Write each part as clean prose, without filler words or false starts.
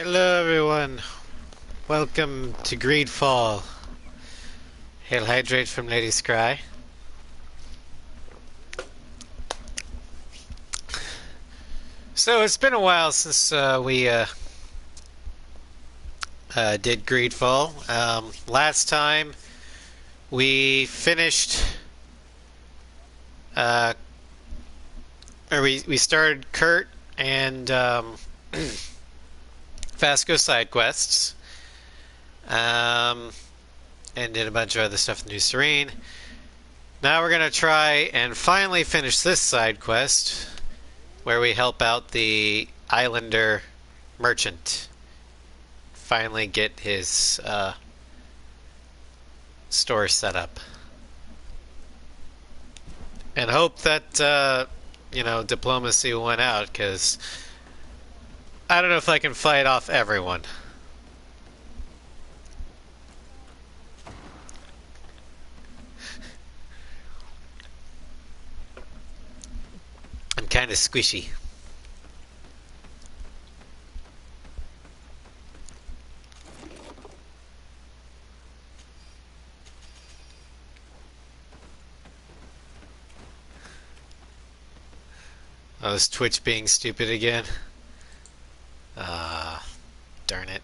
Hello everyone, welcome to GreedFall. Hail Hydrate from Lady Scry. So it's been a while since we did GreedFall. Last time we finished, or we started Kurt and Vasco side quests. And did a bunch of other stuff in New Serene. Now we're going to try and finally finish this side quest where we help out the Islander merchant. Finally get his store set up. And hope that, diplomacy will win out, because I don't know if I can fight off everyone. I'm kind of squishy. Oh, is Twitch being stupid again? Darn it.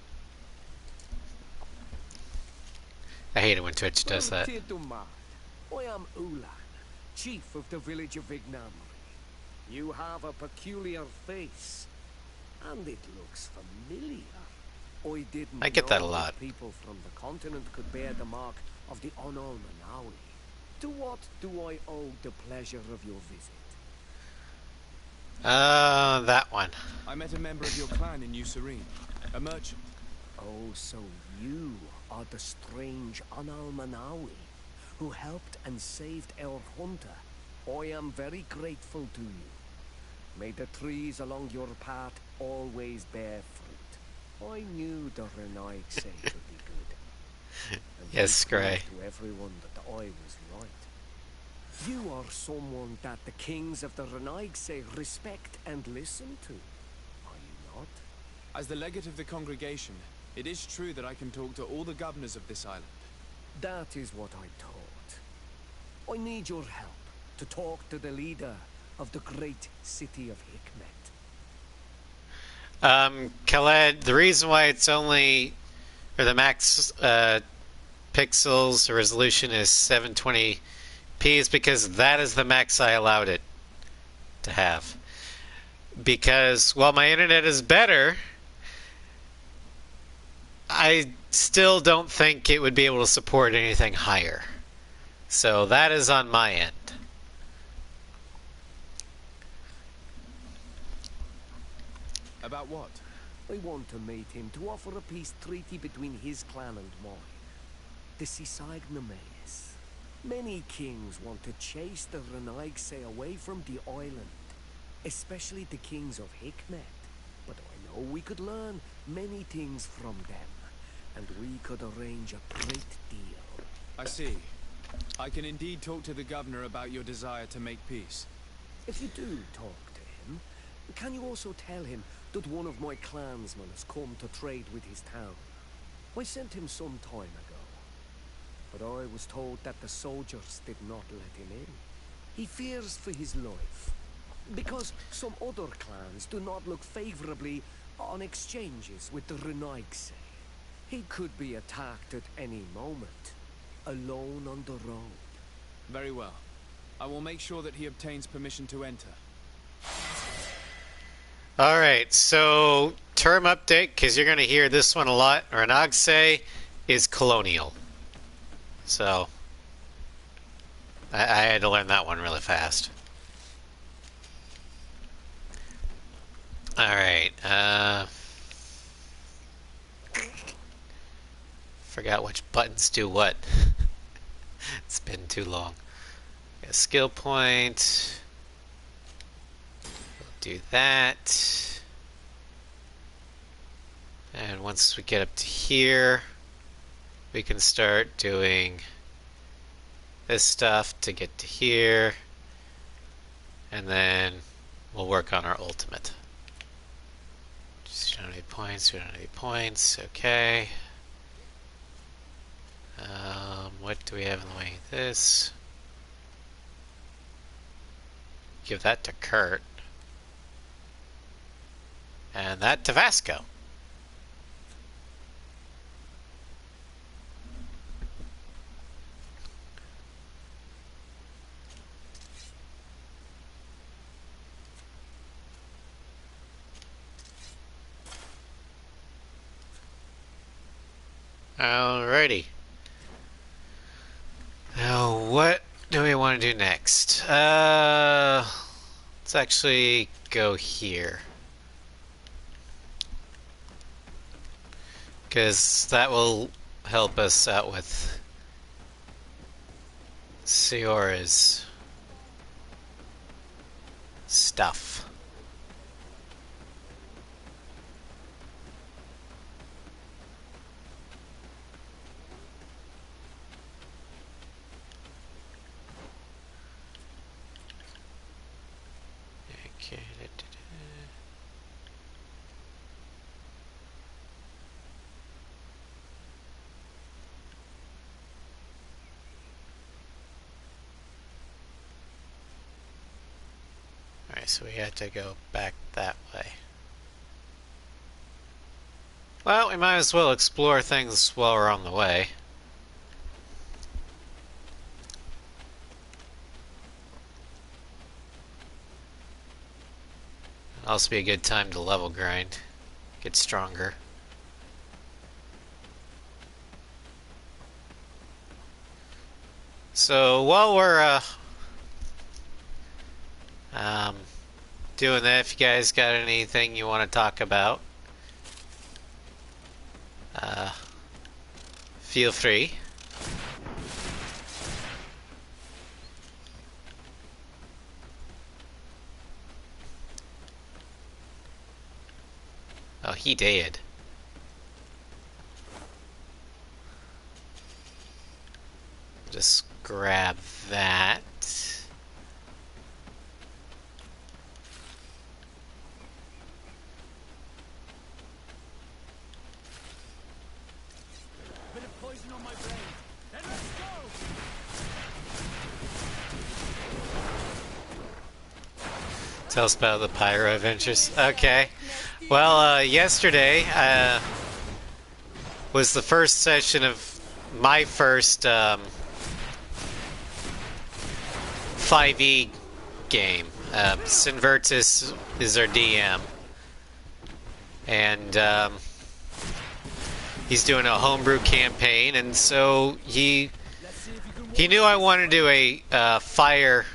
I hate it when Twitch does that. I am Ulan, chief of the village of Ignamri. You have a peculiar face, and it looks familiar. I didn't I get that a know lot. People from the continent could bear the mark of the Onol Manawi. To what do I owe the pleasure of your visit? That one. I met a member of your clan in New Serene, a merchant. Oh, so you are the strange Onol Manawi who helped and saved our hunter. I am very grateful to you. May the trees along your path always bear fruit. I knew the Renaigse would be good. And Yes, Scry. to everyone that I was right. You are someone that the kings of the Renaigse respect and listen to. Are you not? As the legate of the congregation, it is true that I can talk to all the governors of this island. That is what I thought. I need your help to talk to the leader of the great city of Hikmet. Khaled, the reason why it's only, or the max pixels resolution is 720p is because that is the max I allowed it to have. Because while my internet is better, I still don't think it would be able to support anything higher. So that is on my end. About what? I want to meet him to offer a peace treaty between his clan and mine. The Sisag Nemeis. Many kings want to chase the Renaigse away from the island, especially the kings of Hikmet. But I know we could learn many things from them, and we could arrange a great deal. I see. I can indeed talk to the governor about your desire to make peace. If you do talk to him, can you also tell him that one of my clansmen has come to trade with his town? I sent him some time ago, but I was told that the soldiers did not let him in. He fears for his life, because some other clans do not look favorably on exchanges with the Renaigse. He could be attacked at any moment, alone on the road. Very well. I will make sure that he obtains permission to enter. Alright, so term update, because you're going to hear this one a lot. Renaigse is colonial. So, I had to learn that one really fast. Alright, forgot which buttons do what. It's been too long. Got a skill point. Do that. And once we get up to here, we can start doing this stuff to get to here. And then we'll work on our ultimate. We don't have any points. We don't have any points. Okay. What do we have in the way of this? Give that to Kurt. And that to Vasco. Alrighty. Now, what do we want to do next? Let's actually go here. Because that will help us out with Siora's stuff. Okay. Alright, so we had to go back that way. Well, we might as well explore things while we're on the way. Also be a good time to level grind, get stronger. So while we're doing that, if you guys got anything you want to talk about, feel free. Oh, he did. Just grab that. Bit of poison on my brain. Then let's go! Tell us about the Pyro Adventures. Okay. Well, yesterday was the first session of my first 5e game. Sinvertus is our DM. And he's doing a homebrew campaign, and so he knew I wanted to do a fire,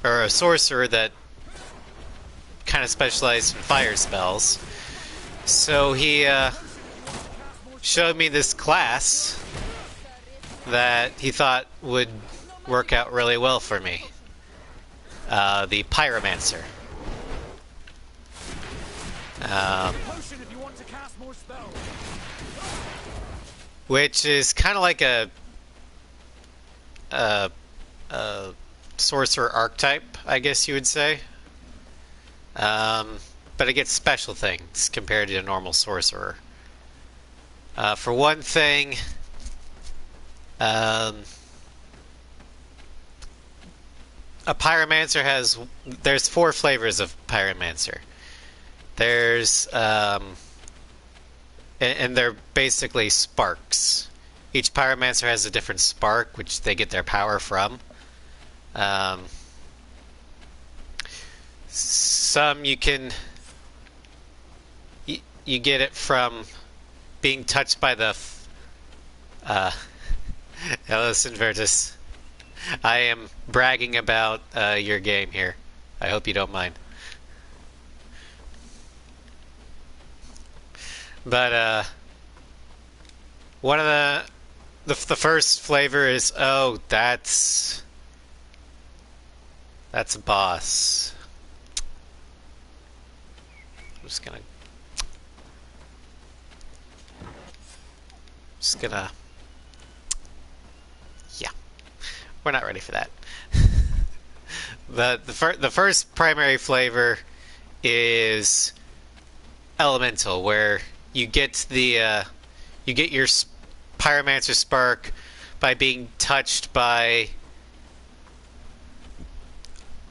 or a sorcerer that kind of specialized in fire spells. So he showed me this class that he thought would work out really well for me. The Pyromancer. Which is kind of like a sorcerer archetype, I guess you would say. But it gets special things compared to a normal sorcerer. For one thing, a Pyromancer there's 4 flavors of Pyromancer. There's, and they're basically sparks. Each Pyromancer has a different spark, which they get their power from. Some you get it from being touched by the hello Sinvertus. I am bragging about your game here. I hope you don't mind. But one of the first flavor is, oh, that's a boss. I'm just gonna yeah, we're not ready for that. The first primary flavor is elemental, where you get you get your pyromancer spark by being touched by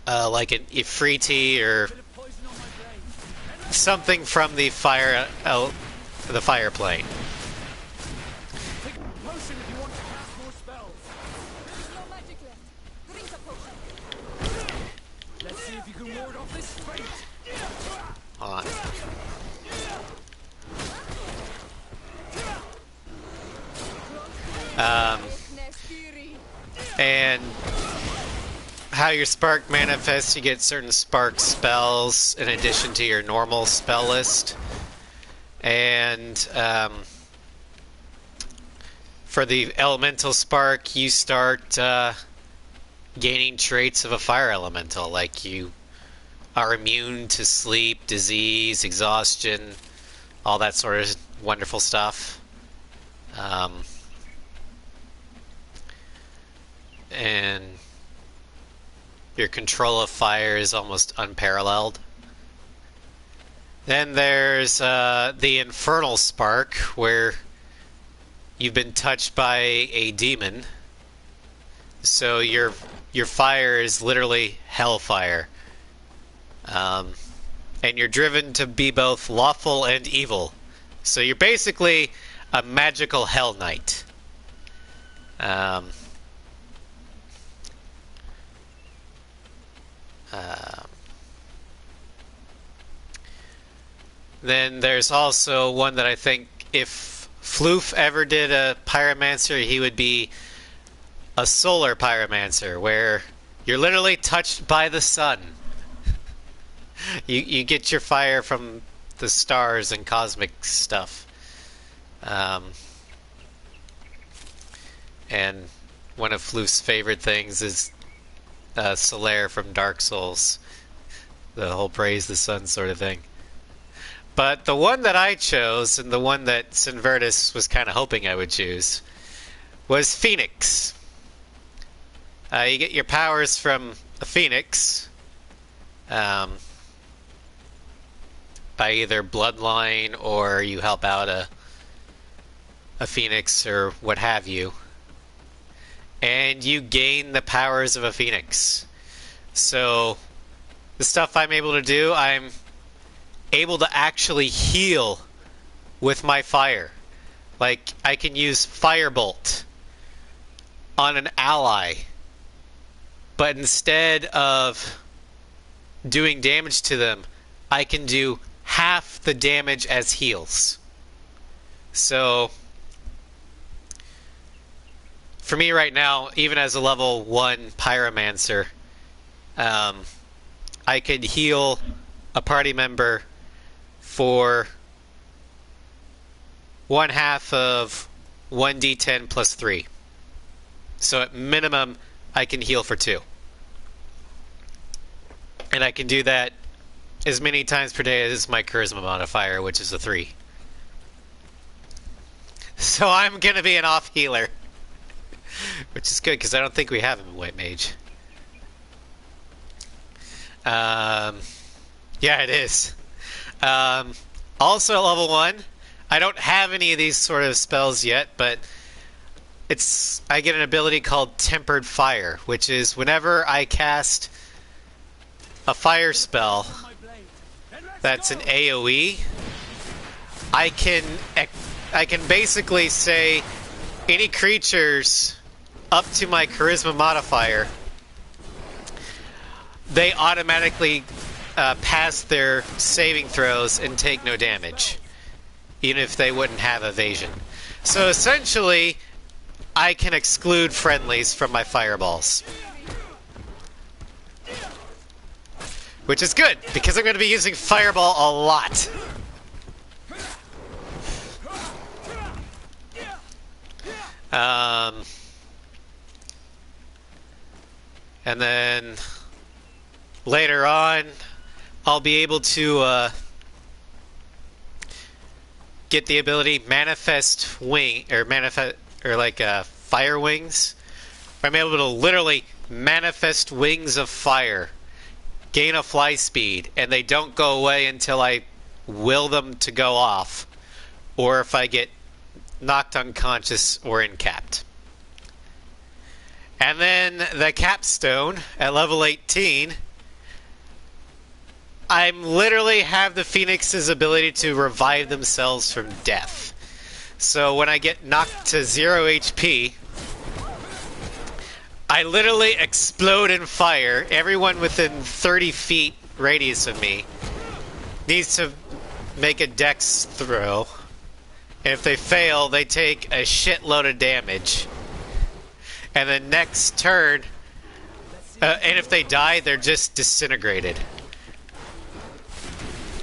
like an Ifriti or something from the fire plane. Take a potion if you want to cast more spells. There's no magic left. Drink a potion. Let's see if you can ward off this fate. Hold on. And how your spark manifests, you get certain spark spells in addition to your normal spell list. And for the elemental spark, you start gaining traits of a fire elemental, like you are immune to sleep, disease, exhaustion, all that sort of wonderful stuff. And your control of fire is almost unparalleled. Then there's the Infernal Spark, where you've been touched by a demon. So your fire is literally hellfire. And you're driven to be both lawful and evil. So you're basically a magical Hell Knight. Then there's also one that I think if Floof ever did a pyromancer, he would be a solar pyromancer, where you're literally touched by the sun. You get your fire from the stars and cosmic stuff. And one of Floof's favorite things is Solaire from Dark Souls. The whole praise the sun sort of thing. But the one that I chose, and the one that Sinvertus was kind of hoping I would choose, was Phoenix. You get your powers from a phoenix by either bloodline or you help out a phoenix or what have you. And you gain the powers of a phoenix. So the stuff I'm able to do, I'm able to actually heal with my fire. Like, I can use Firebolt on an ally, but instead of doing damage to them, I can do half the damage as heals. So for me right now, even as a level 1 pyromancer, I could heal a party member for 1/2 of 1d10 plus 3. So at minimum, I can heal for 2. And I can do that as many times per day as my charisma modifier, which is a 3. So I'm going to be an off healer. Which is good, because I don't think we have him in White Mage. Yeah, it is. Also at level 1, I don't have any of these sort of spells yet, but I get an ability called Tempered Fire, which is whenever I cast a fire spell that's an AoE, I can basically say any creatures up to my charisma modifier, they automatically pass their saving throws and take no damage, even if they wouldn't have evasion. So essentially, I can exclude friendlies from my fireballs. Which is good, because I'm going to be using Fireball a lot. And then later on, I'll be able to get the ability Manifest Wing, or Fire Wings. I'm able to literally manifest wings of fire, gain a fly speed, and they don't go away until I will them to go off, or if I get knocked unconscious or incapped. And then the capstone at level 18, I literally have the Phoenix's ability to revive themselves from death. So when I get knocked to 0 HP, I literally explode in fire. Everyone within 30 feet radius of me needs to make a dex throw. And if they fail, they take a shitload of damage. And the next turn, and if they die, they're just disintegrated.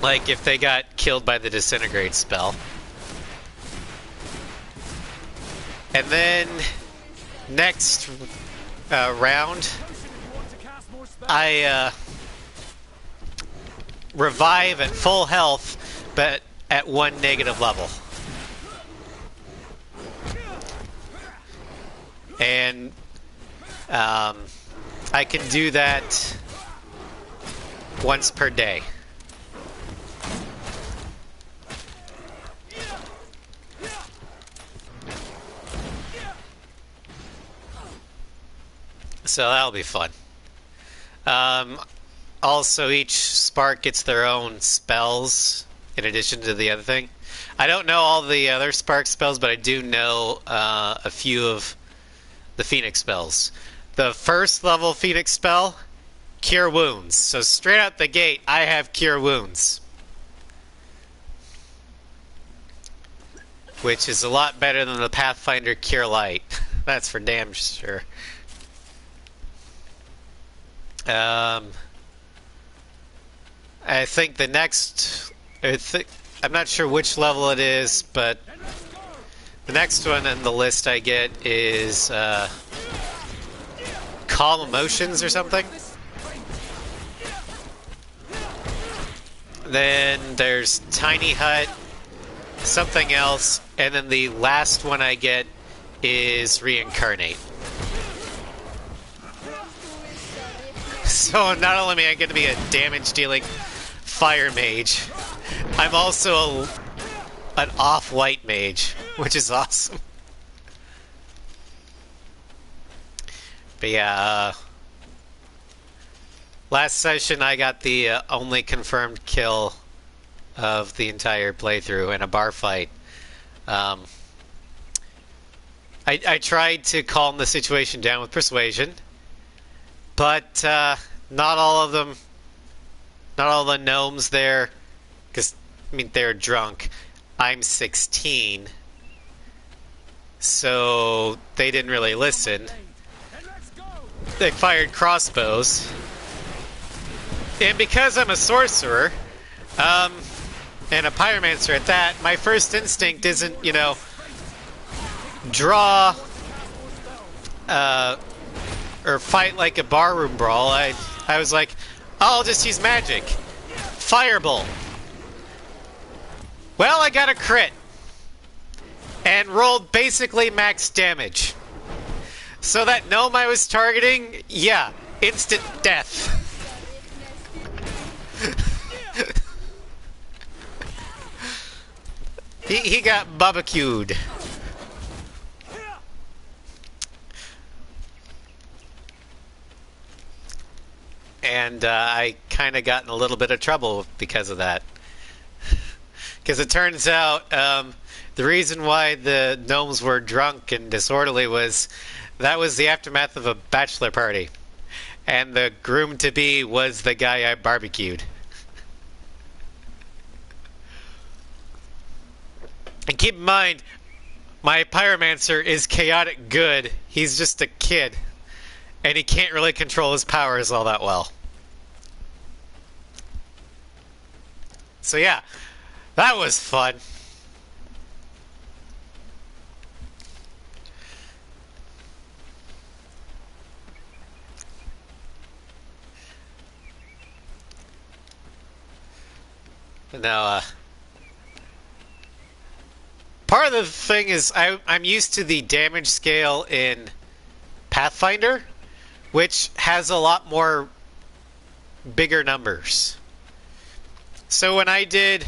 Like if they got killed by the disintegrate spell. And then next round, I revive at full health, but at 1 negative level. And I can do that once per day. So that'll be fun. Also, each spark gets their own spells in addition to the other thing. I don't know all the other spark spells, but I do know a few of the Phoenix spells. The first level Phoenix spell, Cure Wounds. So straight out the gate, I have Cure Wounds. Which is a lot better than the Pathfinder Cure Light. That's for damn sure. I think the next... I'm not sure which level it is, but the next one on the list I get is Calm Emotions or something. Then there's Tiny Hut, something else, and then the last one I get is Reincarnate. So not only am I going to be a damage-dealing fire mage, I'm also an off-white mage, which is awesome. But yeah, last session I got the only confirmed kill of the entire playthrough in a bar fight. I tried to calm the situation down with persuasion, but not all of them, not all the gnomes there, because, I mean, they're drunk. I'm 16, so they didn't really listen. They fired crossbows. And because I'm a sorcerer, and a pyromancer at that, my first instinct isn't, you know, draw, or fight like a barroom brawl. I was like, oh, I'll just use magic. Firebolt. Well, I got a crit. And rolled basically max damage. So that gnome I was targeting, yeah, instant death. he got barbecued. And I kind of got in a little bit of trouble because of that. Because it turns out the reason why the gnomes were drunk and disorderly was that was the aftermath of a bachelor party. And the groom-to-be was the guy I barbecued. And keep in mind, my pyromancer is chaotic good. He's just a kid. And he can't really control his powers all that well. So yeah, that was fun. Now, part of the thing is I'm used to the damage scale in Pathfinder, which has a lot more bigger numbers. So when I did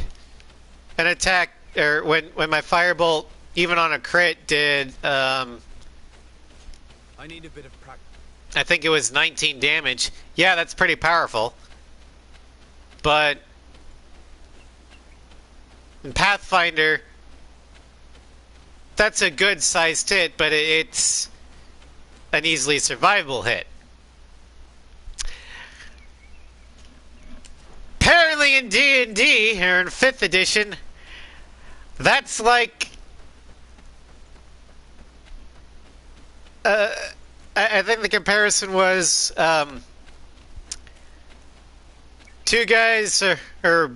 an attack, or when my firebolt, even on a crit, did I need a bit of practice. I think it was 19 damage. Yeah, that's pretty powerful. But in Pathfinder, that's a good sized hit, but it's an easily survivable hit. Apparently in D&D, or in 5th edition, that's like... I think the comparison was two guys are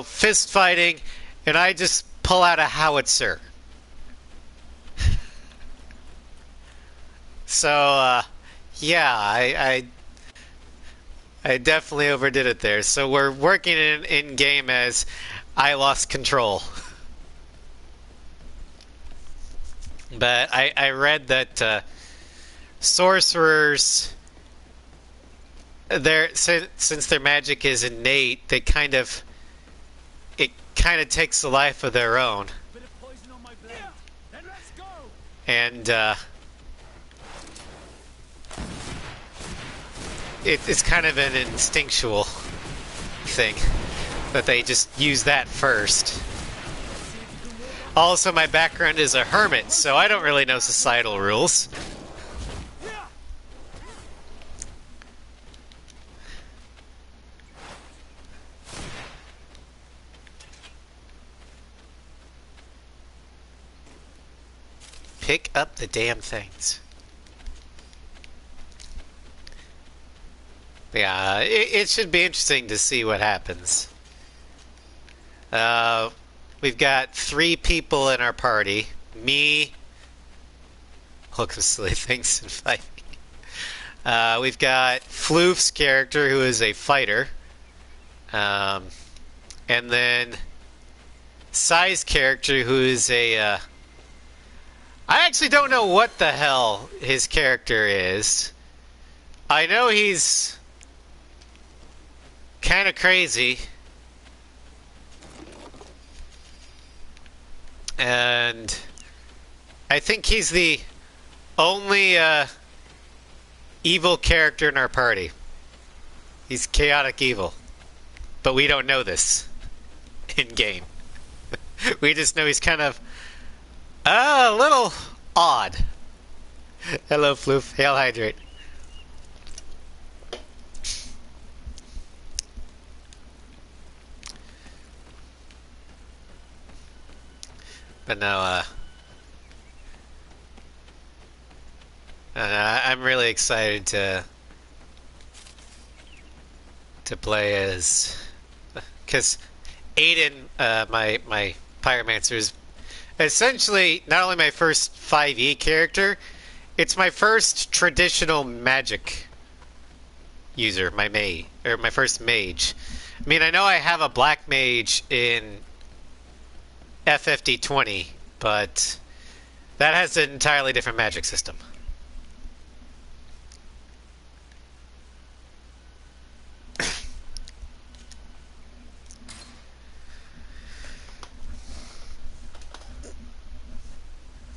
fist fighting, and I just pull out a howitzer. So yeah, I definitely overdid it there. So we're working in game as I lost control. But I read that sorcerers, since their magic is innate, it kind of takes a life of their own. Bit of poison on my blade. Then let's go. And it's kind of an instinctual thing that they just use that first. Also, my background is a hermit, so I don't really know societal rules. Pick up the damn things. Yeah, it should be interesting to see what happens. We've got 3 people in our party. Me. Look at silly things in fighting. We've got Floof's character, who is a fighter. And then Sai's character, who is a... I actually don't know what the hell his character is. I know he's kind of crazy. And I think he's the only evil character in our party. He's chaotic evil. But we don't know this in game. We just know he's kind of a little odd. Hello, Floof. Hail Hydrate. But no, I'm really excited to play as, because Aiden, my pyromancer, is essentially not only my first 5e character, it's my first traditional magic user, my first mage. I mean, I know I have a black mage in FFD20, but that has an entirely different magic system.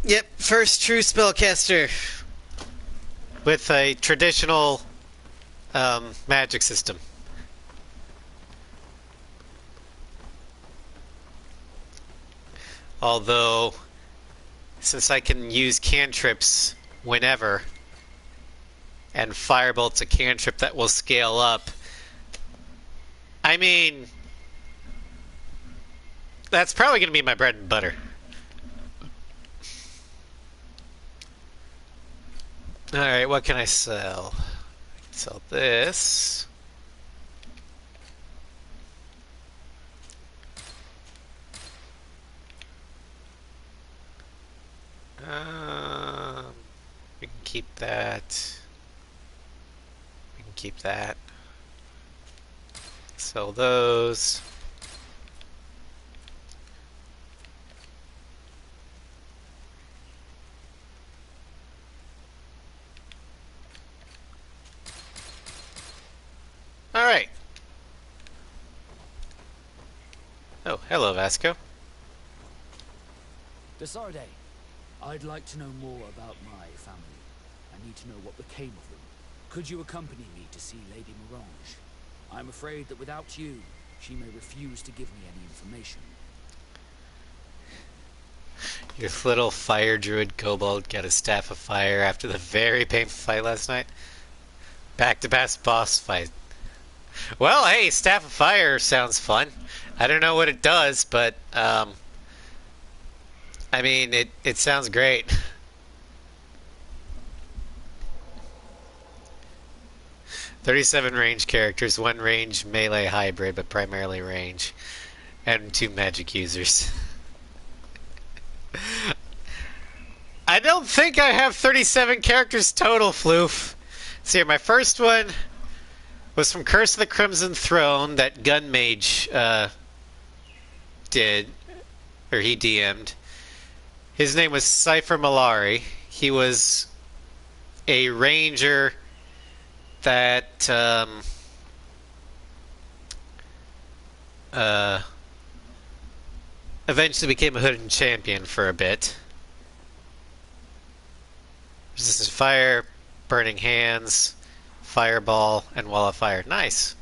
Yep, first true spellcaster with a traditional magic system. Although, since I can use cantrips whenever, and Firebolt's a cantrip that will scale up, I mean, that's probably going to be my bread and butter. Alright, what can I sell? I can sell this. We can keep that. We can keep that. Sell those. Alright. Oh, hello, Vasco. Desarde, I'd like to know more about my family. I need to know what became of them. Could you accompany me to see Lady Morange? I'm afraid that without you, she may refuse to give me any information. Your little fire druid kobold got a staff of fire after the very painful fight last night. Back-to-back boss fight. Well, hey, staff of fire sounds fun. I don't know what it does, but I mean, it sounds great. "37 range characters, 1 range melee hybrid, but primarily range, and 2 magic users." I don't think I have 37 characters total, Floof. See, my first one was from Curse of the Crimson Throne that Gun Mage did, or he DM'd. His name was Cypher Malari. He was a ranger that eventually became a hooded champion for a bit. Resistance fire, burning hands, fireball, and wall of fire. Nice.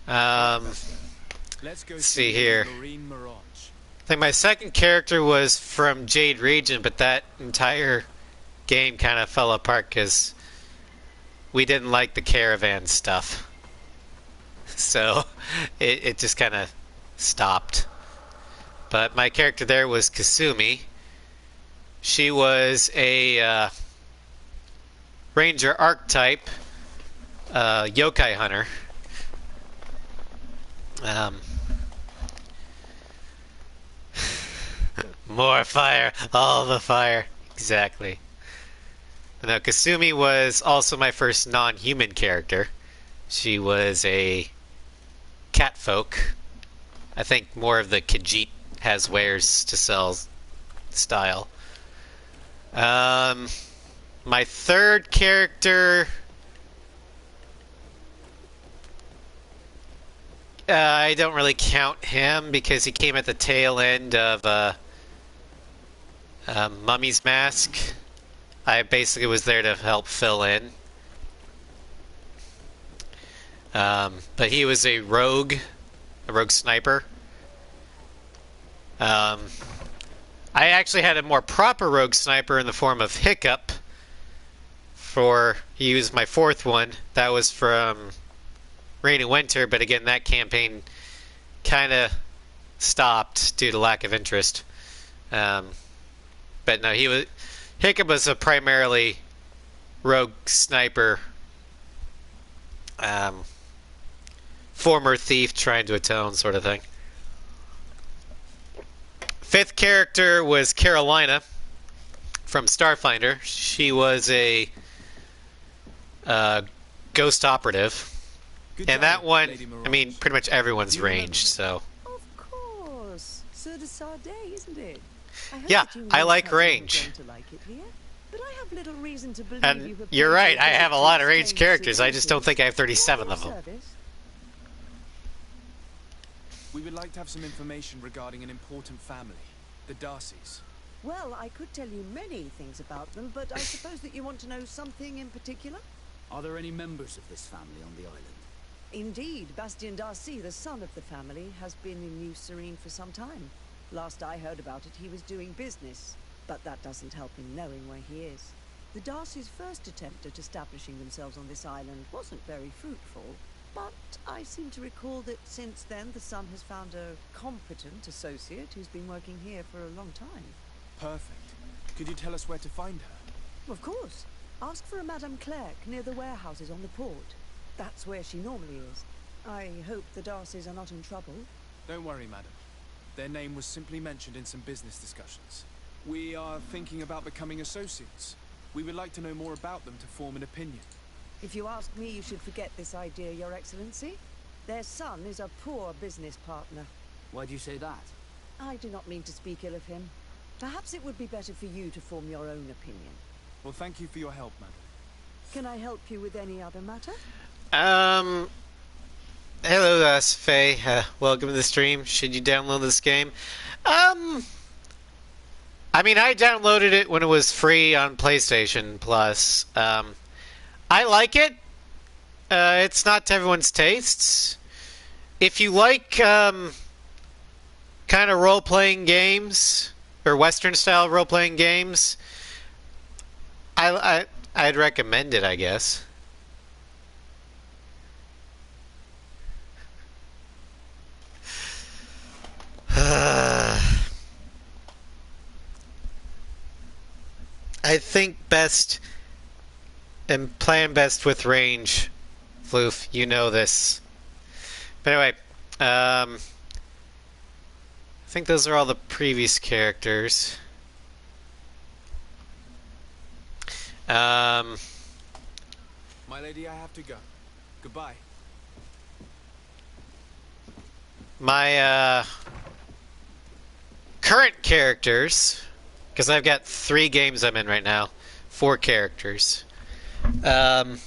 Let's go see here. Marine Mirage. I think my second character was from Jade Region, but that entire game kind of fell apart because we didn't like the caravan stuff. So it just kind of stopped. But my character there was Kasumi. She was a ranger archetype, yokai hunter. More fire, all the fire. Exactly. Now, Kasumi was also my first non-human character. She was a catfolk. I think more of the Khajiit has wares to sell style. My third character, I don't really count him because he came at the tail end of Mummy's Mask. I basically was there to help fill in. But he was a rogue sniper. I actually had a more proper rogue sniper in the form of Hiccup. He was my fourth one. That was from Rain and Winter, but again, that campaign kind of stopped due to lack of interest. But no, Hiccup was a primarily rogue sniper, former thief trying to atone sort of thing. Fifth character was Carolina from Starfinder. She was a ghost operative. And that one, I mean, pretty much everyone's ranged, so. Of course. Sir de Sardet, isn't it? Yeah, I like range. But I have little reason to believe And you're right, I have a lot of ranged characters. I just don't think I have 37 of them. We would like to have some information regarding an important family, the Darcys. Well, I could tell you many things about them, but I suppose that you want to know something in particular? Are there any members of this family on the island? Indeed, Bastien Darcy, the son of the family, has been in New Serene for some time. Last I heard about it, he was doing business, but that doesn't help in knowing where he is. The Darcys' first attempt at establishing themselves on this island wasn't very fruitful, but I seem to recall that since then the son has found a competent associate who's been working here for a long time. Perfect. Could you tell us where to find her? Of course. Ask for a Madame Clerc near the warehouses on the port. That's where she normally is. I hope the Darcys are not in trouble. Don't worry, madam. Their name was simply mentioned in some business discussions. We are thinking about becoming associates. We would like to know more about them to form an opinion. If you ask me, you should forget this idea, Your Excellency. Their son is a poor business partner. Why do you say that? I do not mean to speak ill of him. Perhaps it would be better for you to form your own opinion. Well, thank you for your help, madam. Can I help you with any other matter? Hello, Faye. Welcome to the stream. Should you download this game? I mean, I downloaded it when it was free on PlayStation Plus. I like it. It's not to everyone's tastes. If you like kind of role-playing games or Western-style role-playing games, I'd recommend it, I guess. I think best and playing best with range. Floof, you know this. But anyway, I think those are all the previous characters. My lady, I have to go. Goodbye. My current characters, because I've got 3 games I'm in right now, 4 characters. In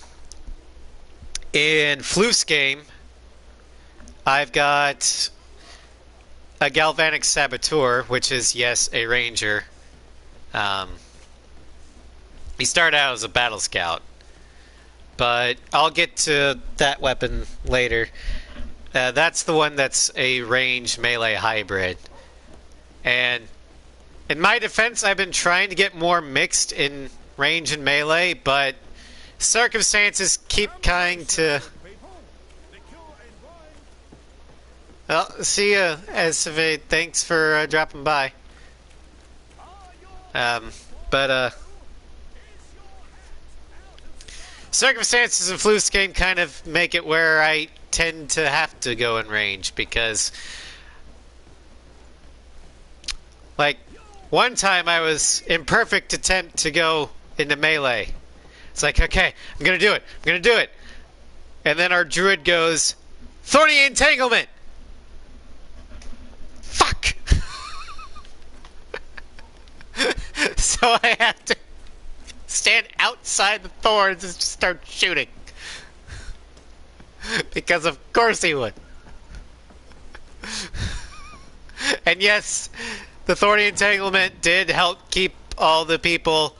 Floof's game, I've got a Galvanic Saboteur, which is, yes, a ranger. He started out as a battle scout, but I'll get to that weapon later. That's the one that's a range melee hybrid. And in my defense, I've been trying to get more mixed in range and melee, but circumstances keep kind to... Well, see ya, SV. Thanks for dropping by. Circumstances in Floof's game kind of make it where I tend to have to go in range, because... Like, one time I was in perfect attempt to go into melee. It's like, okay, I'm gonna do it. I'm gonna do it. And then our druid goes, Thorny Entanglement! Fuck! So I have to stand outside the thorns and just start shooting. Because of course he would. And yes, the Thorny Entanglement did help keep all the people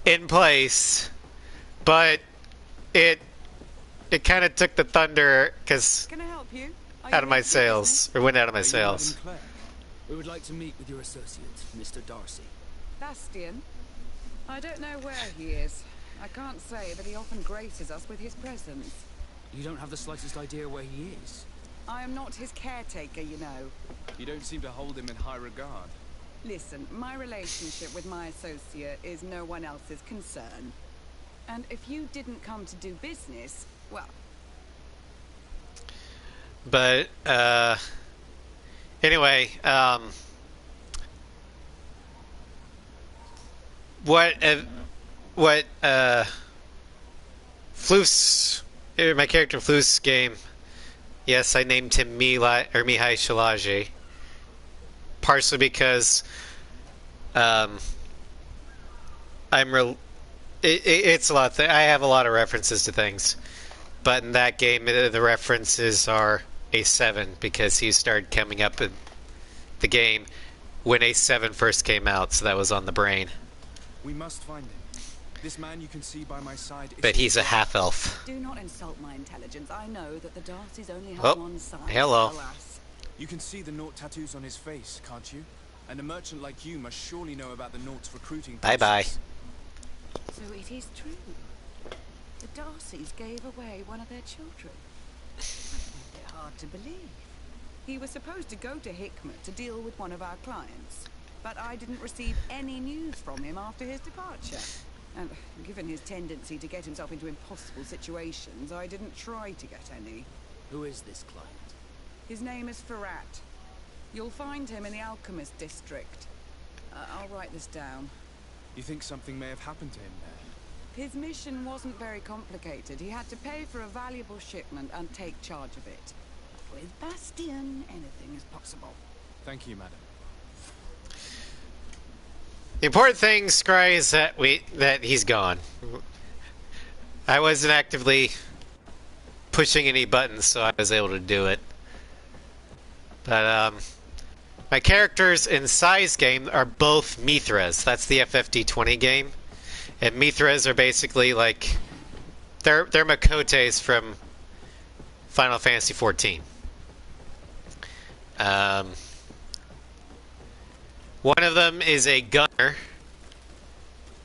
in place, but it kind of took the thunder because Can I help you? out of my sails, or went out of my Are you sails. Madame Claire? We would like to meet with your associate, Mr. Darcy. Bastian? I don't know where he is. I can't say, but he often graces us with his presence. You don't have the slightest idea where he is. I am not his caretaker, you know. You don't seem to hold him in high regard. Listen, my relationship with my associate is no one else's concern. And if you didn't come to do business, well... But anyway, what Floof's, my character in Floof's game, yes, I named him Mihai Shalaji, partially because it's a lot. I have a lot of references to things, but in that game, the references are A7 because he started coming up in the game when A7 first came out, so that was on the brain. We must find him. This man you can see by my side is... But he's a half-elf. Do not insult my intelligence. I know that the Darcys only have Oh, one side. hello. Alas. You can see the Naught tattoos on his face, can't you? And a merchant like you must surely know about the Naught's recruiting process. Bye-bye. So it is true. The Darcys gave away one of their children. I find it hard to believe. He was supposed to go to Hikmet to deal with one of our clients, but I didn't receive any news from him after his departure. And given his tendency to get himself into impossible situations, I didn't try to get any. Who is this client? His name is Ferrat. You'll find him in the Alchemist District. I'll write this down. You think something may have happened to him there? His mission wasn't very complicated. He had to pay for a valuable shipment and take charge of it. With Bastian, anything is possible. Thank you, madam. The important thing, Scry, is that he's gone. I wasn't actively pushing any buttons, so I was able to do it. But My characters in Sai's game are both Mithras. That's the FFD20 game. And Mithras are basically like... They're Makotes from Final Fantasy XIV. One of them is a gunner,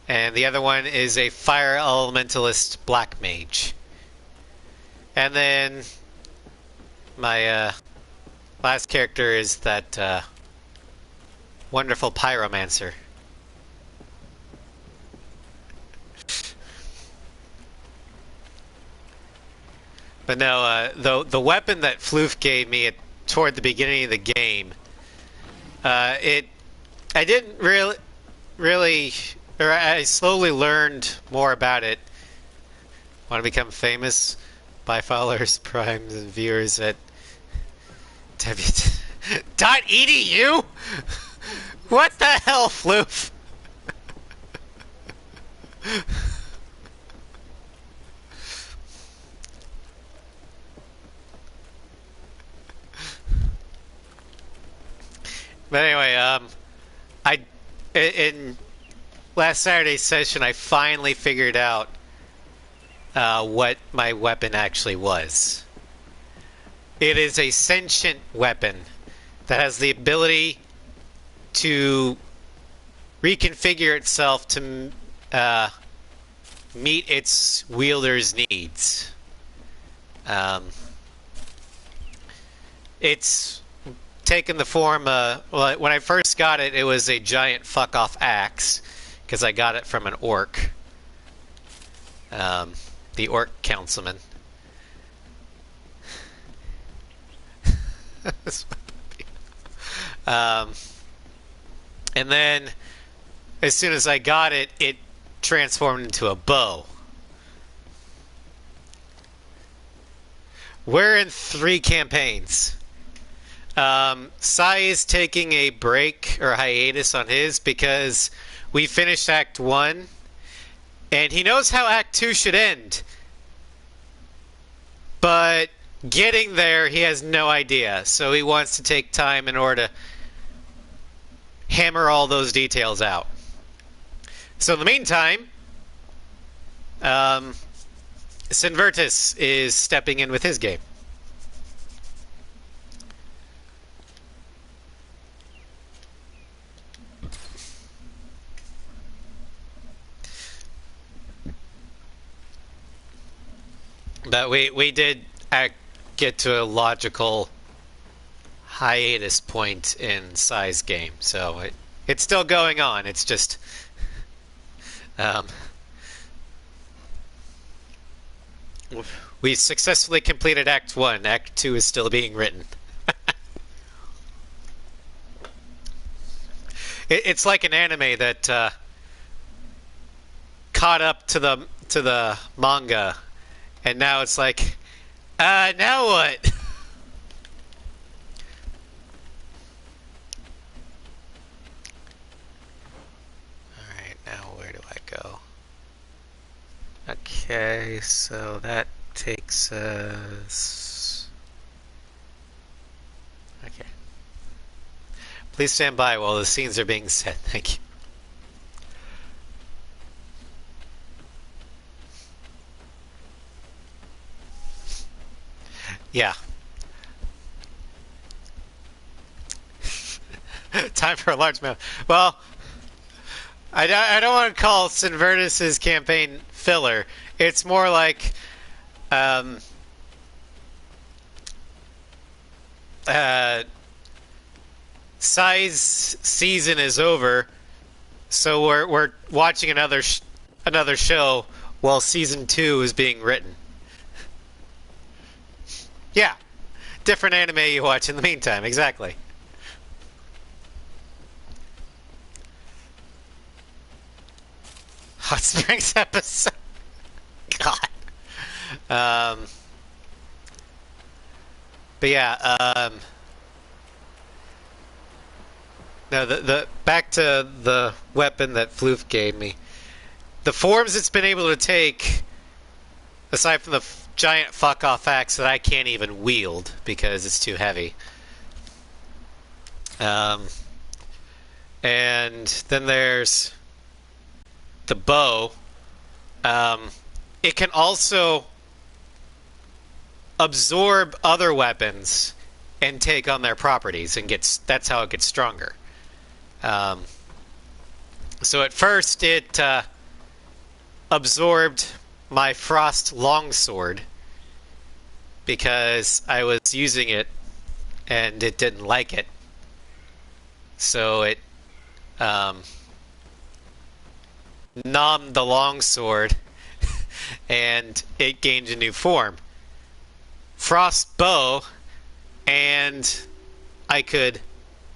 and the other one is a fire elementalist black mage. And then my last character is that wonderful pyromancer. But no, the weapon that Floof gave me toward the beginning of the game, I didn't really, or I slowly learned more about it. Want to become famous? Buy followers, primes, and viewers at .edu? What the hell, Floof? But anyway, in last Saturday's session, I finally figured out what my weapon actually was. It is a sentient weapon that has the ability to reconfigure itself to meet its wielder's needs. It's taken the form well, when I first got it, it was a giant fuck off axe because I got it from an orc, the orc councilman. And then as soon as I got it, it transformed into a bow. We're in 3 campaigns. Sai is taking a break or hiatus on his because we finished Act 1 and he knows how Act 2 should end. But getting there, he has no idea. So he wants to take time in order to hammer all those details out. So in the meantime, Sinvertus is stepping in with his game. But we did get to a logical hiatus point in Sai's game, so it's still going on. It's just we successfully completed Act 1. Act 2 is still being written. It's like an anime that caught up to the manga. And now it's like, now what? Alright, now where do I go? Okay, so that takes us... Okay. Please stand by while the scenes are being set. Thank you. Yeah. Time for a large amount. Well, I don't want to call Sinvertus' campaign filler. It's more like Sai's season is over, so we're watching another show while season 2 is being written. Yeah, different anime you watch in the meantime, exactly. Hot Springs episode. God. But yeah, no, the back to the weapon that Floof gave me. The forms it's been able to take, aside from the giant fuck-off axe that I can't even wield because it's too heavy. Um, and then there's the bow. It can also absorb other weapons and take on their properties, and that's how it gets stronger. So at first it absorbed my frost longsword because I was using it and it didn't like it. So it numbed the longsword and it gained a new form. Frost bow, and I could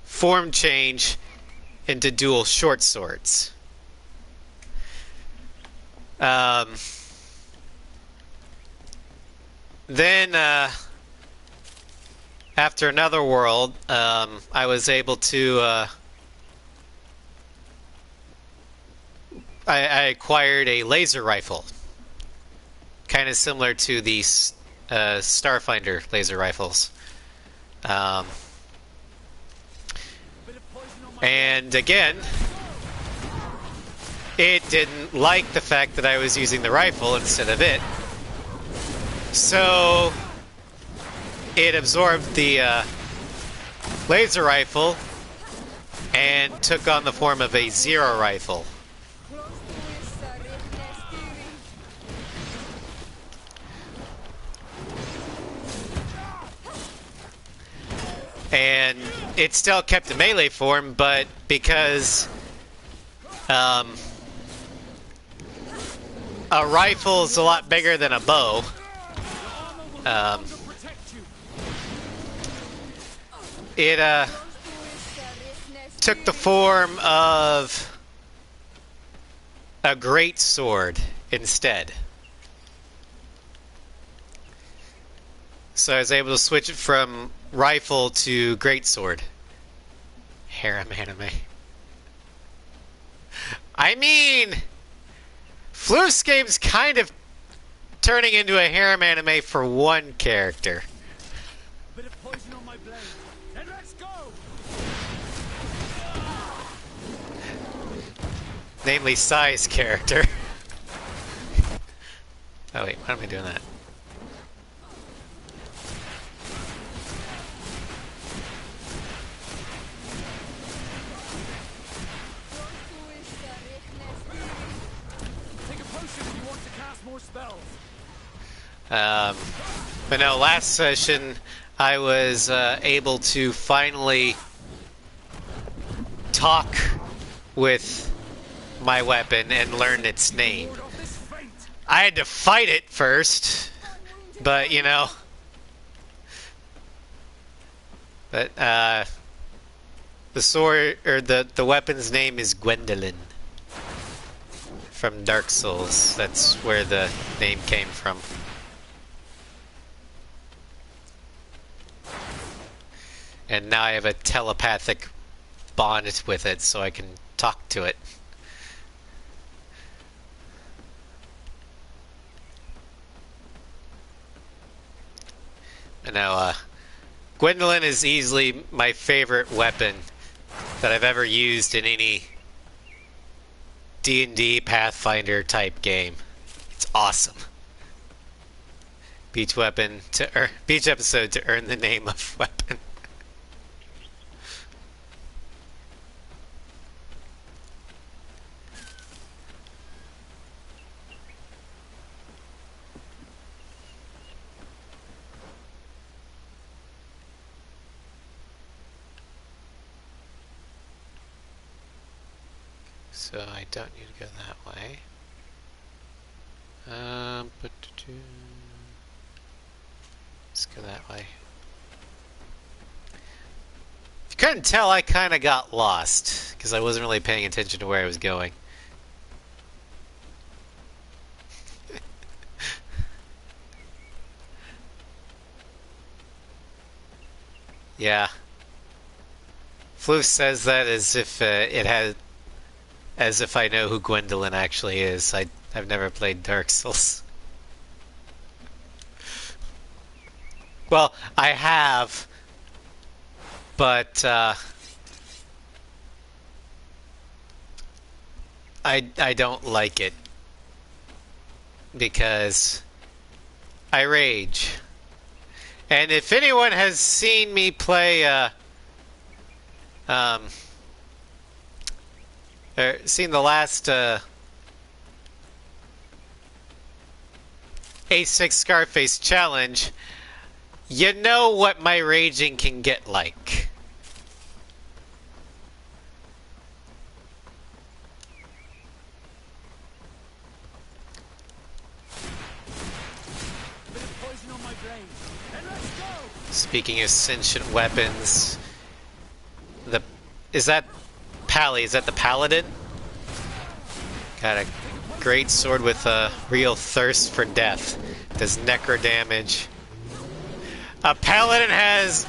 form change into dual short swords. Then, after another world, I was able to. I acquired a laser rifle, kind of similar to the Starfinder laser rifles. And again, it didn't like the fact that I was using the rifle instead of it. So it absorbed the laser rifle and took on the form of a zero rifle. And it still kept the melee form, but because a rifle is a lot bigger than a bow, it took the form of a great sword instead. So I was able to switch it from rifle to greatsword. Harem anime. I mean, Floof's game's kind of turning into a harem anime for one character. Bit of poison on my blade. Then let's go. Namely, Sai's character. Oh wait, why am I doing that? But no, last session I was able to finally talk with my weapon and learn its name. I had to fight it first, but you know. But the sword or the weapon's name is Gwendolyn from Dark Souls. That's where the name came from. And now I have a telepathic bond with it, so I can talk to it. And now, Gwendolyn is easily my favorite weapon that I've ever used in any D&D Pathfinder type game. It's awesome. Beach episode to earn the name of weapon. So I don't need to go that way. Let's go that way. If you couldn't tell, I kind of got lost because I wasn't really paying attention to where I was going. Yeah. Floof says that as if as if I know who Gwendolyn actually is. I've never played Dark Souls. Well, I have, but I don't like it because I rage. And if anyone has seen me play or seen the last A6 Scarface challenge, you know what my raging can get like. Speaking of sentient weapons, is that Pally? Is that the Paladin? Got a great sword with a real thirst for death. Does necro damage. A Paladin has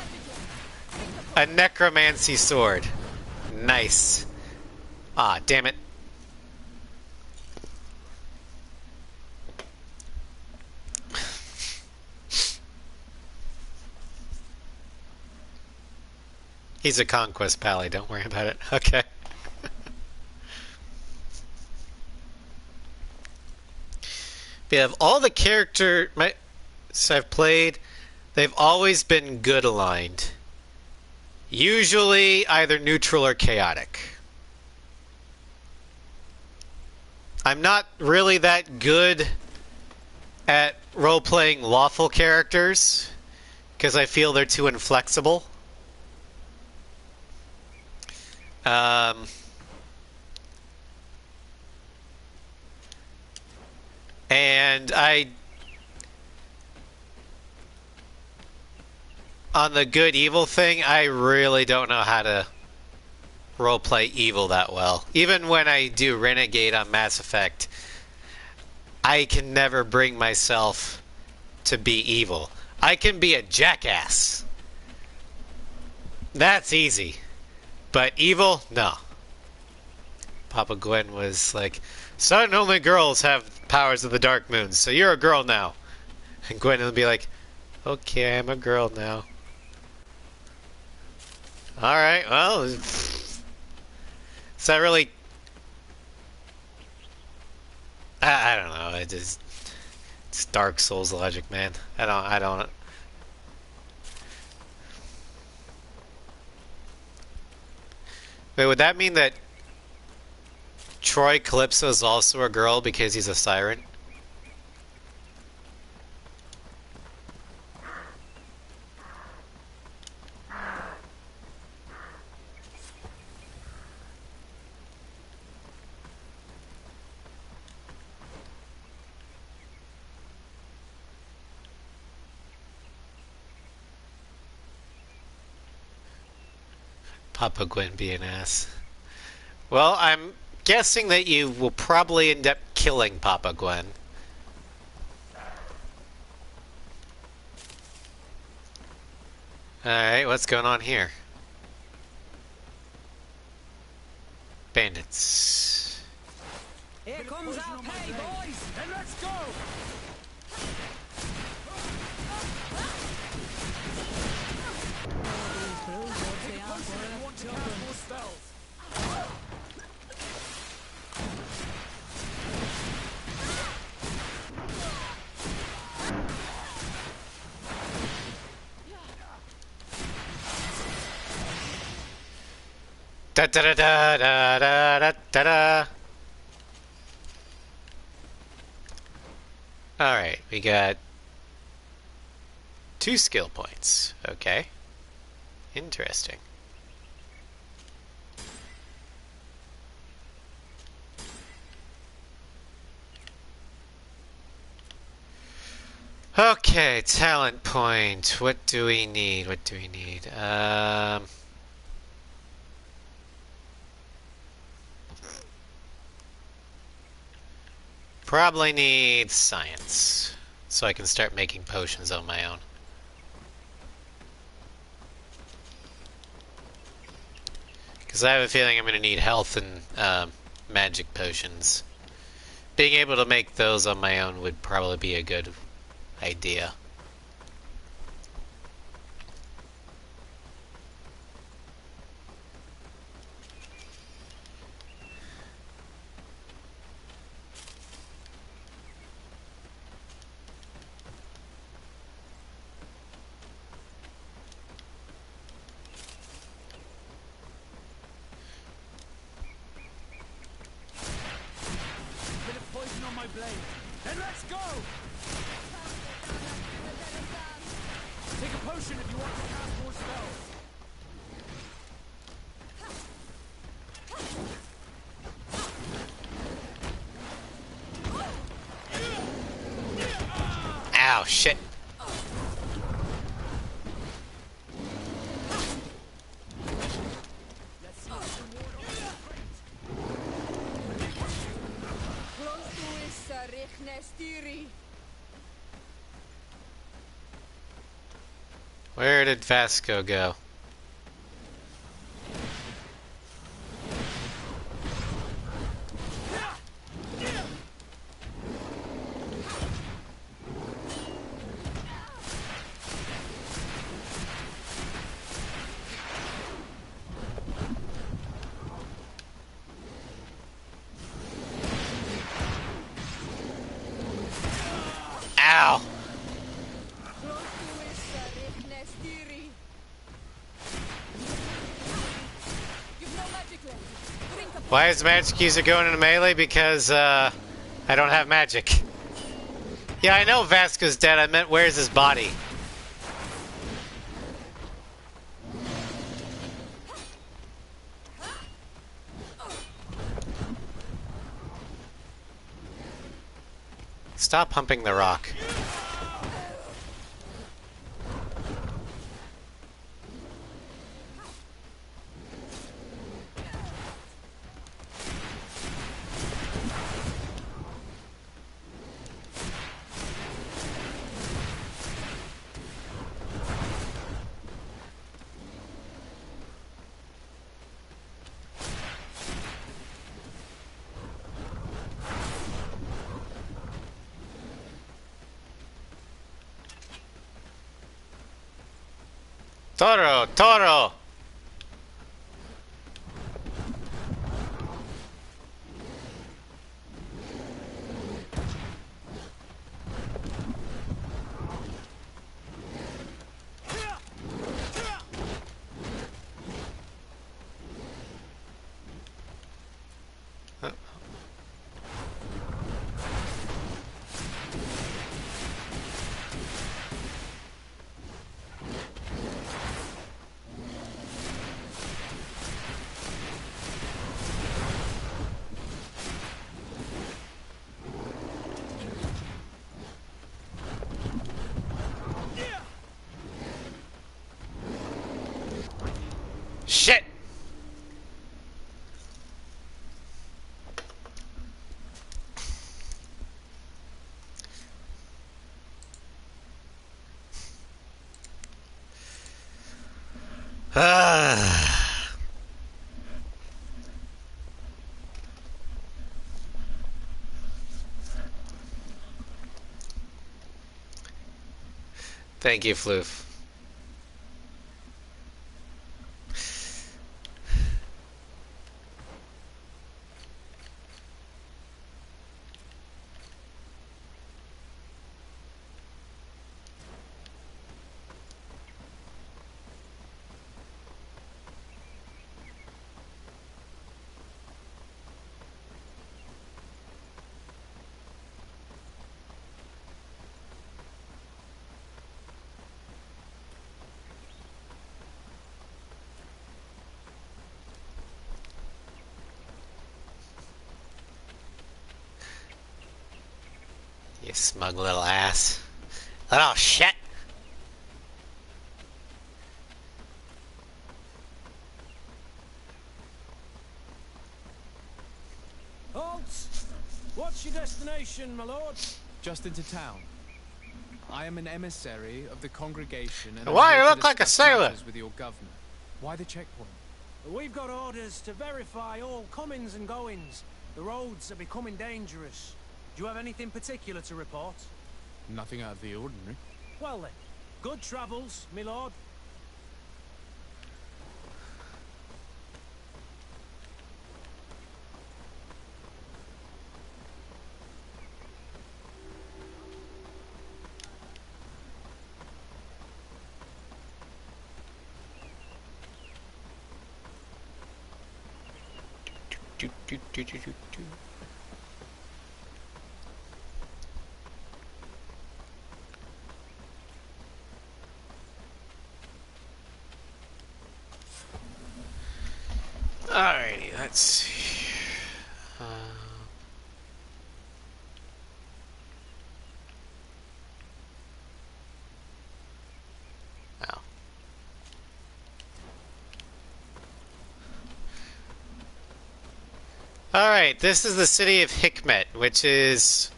a necromancy sword. Nice. Ah, damn it. He's a conquest pally, don't worry about it. Okay. We have all the characters I've played, they've always been good aligned. Usually either neutral or chaotic. I'm not really that good at role-playing lawful characters because I feel they're too inflexible. And on the good evil thing, I really don't know how to roleplay evil that well. Even when I do Renegade on Mass Effect, I can never bring myself to be evil. I can be a jackass. That's easy. But evil? No. Papa Gwen was like, son, only girls have powers of the Dark Moon, so you're a girl now. And Gwen would be like, okay, I'm a girl now. Alright, well, is that really... I don't know, it's Dark Souls logic, man. I don't... Wait, would that mean that Troy Calypso is also a girl because he's a siren? Papa Gwen be an ass. Well, I'm guessing that you will probably end up killing Papa Gwen. Alright, what's going on here? Bandits. Here comes our pay, boys! And let's go! Da da da da da da da da da. Alright, we got 2 skill points. Okay. Interesting. Okay, talent point. What do we need? What do we need? Probably need science, so I can start making potions on my own. Because I have a feeling I'm going to need health and magic potions. Being able to make those on my own would probably be a good idea. blade. Then let's go! Take a potion if you want to cast more spells. Ow, shit. Let's see if the ward Where did Vasco go? Ow! Why is magic user going into melee? Because, I don't have magic. Yeah, I know Vasco's dead. I meant, where's his body? Stop humping the rock. Toro! Toro! Shit! Thank you, Floof. You smug little ass. Oh, shit! Halt! What's your destination, my lord? Just into town. I am an emissary of the congregation and Why I'm you here to look like a discuss sailor? matters with your governor. Why the checkpoint? We've got orders to verify all comings and goings. The roads are becoming dangerous. Do you have anything particular to report? Nothing out of the ordinary. Well then, good travels, my lord. Alrighty, let's see. Uh, wow. Alright, this is the city of Hikmet, which is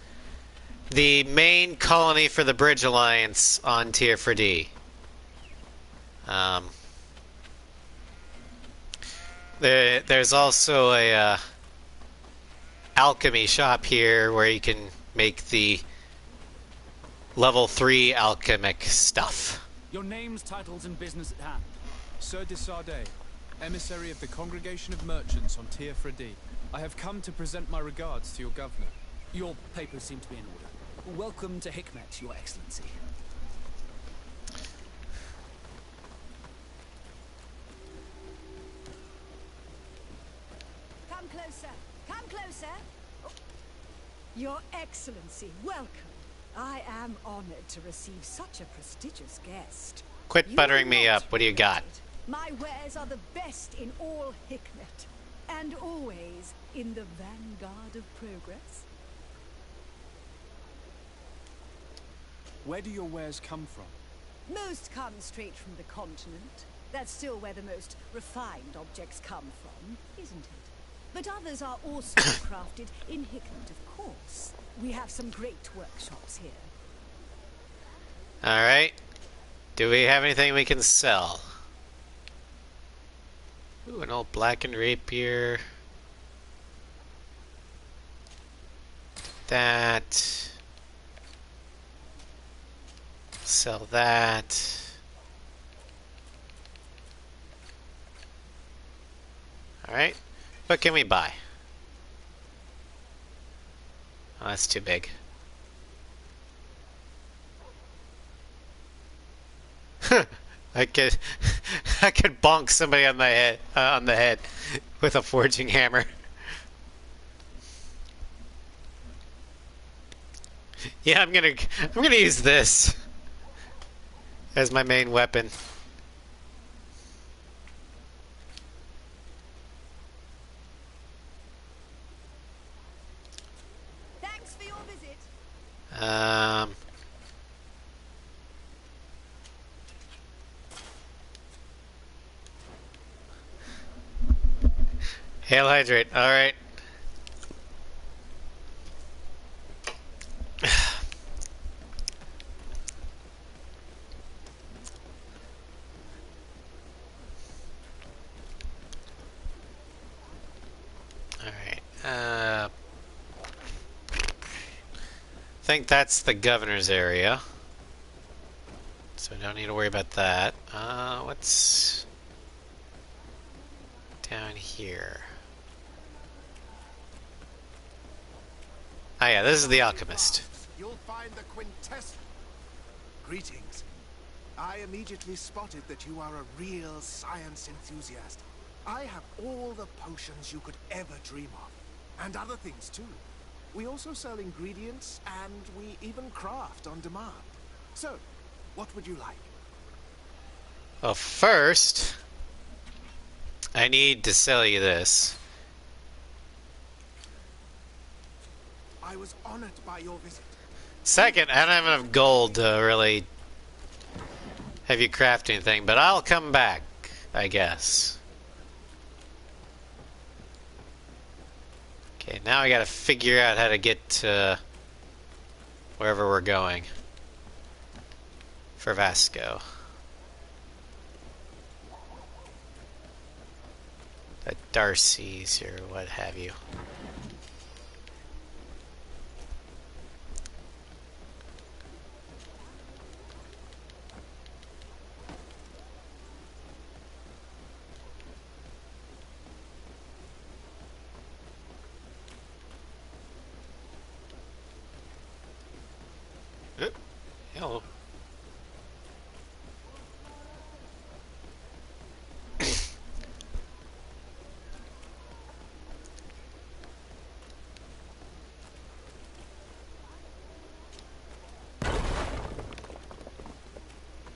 the main colony for the Bridge Alliance on Tier 4D. There's also a alchemy shop here where you can make the level 3 alchemic stuff. Your names, titles, and business at hand. Sir de Sardet, emissary of the Congregation of Merchants on Tier 4D. I have come to present my regards to your governor. Your papers seem to be in order. Welcome to Hikmet, Your Excellency. Come closer. Come closer. Your Excellency, welcome. I am honored to receive such a prestigious guest. Quit You buttering are me not up. What do you got? permitted. My wares are the best in all Hikmet, and always in the vanguard of progress. Where do your wares come from? Most come straight from the continent. That's still where the most refined objects come from, isn't it? But others are also crafted in Hikmet, of course. We have some great workshops here. Alright. Do we have anything we can sell? Ooh, an old blackened rapier. That. Sell that. Alright. What can we buy? Oh, that's too big. I could, I could bonk somebody on the head with a forging hammer. Yeah, I'm gonna use this as my main weapon. Thanks for your visit. Hail hydrate. All right. All right. I think that's the governor's area, so we don't need to worry about that. What's down here? Oh yeah, this is the alchemist. You'll find the quintessence. Greetings. I immediately spotted that you are a real science enthusiast. I have all the potions you could ever dream of. And other things too. We also sell ingredients, and we even craft on demand. So, what would you like? Well, first, I need to sell you this. I was honored by your visit. Second, I don't have enough gold to really have you craft anything, but I'll come back, I guess. Okay, now I gotta figure out how to get to wherever we're going for Vasco. The Darcy's or what have you. Hello.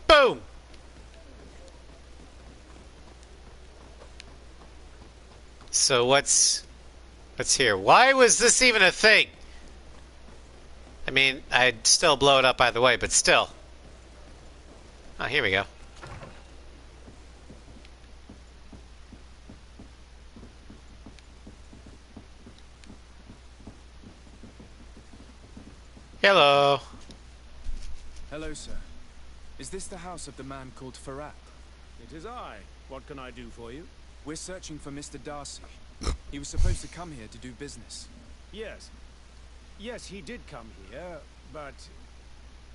Boom! So what's here? Why was this even a thing? I mean, I'd still blow it up either way, but still. Oh, here we go. Hello. Hello, sir. Is this the house of the man called Farrat? It is I. What can I do for you? We're searching for Mr. Darcy. He was supposed to come here to do business. Yes. Yes, he did come here, but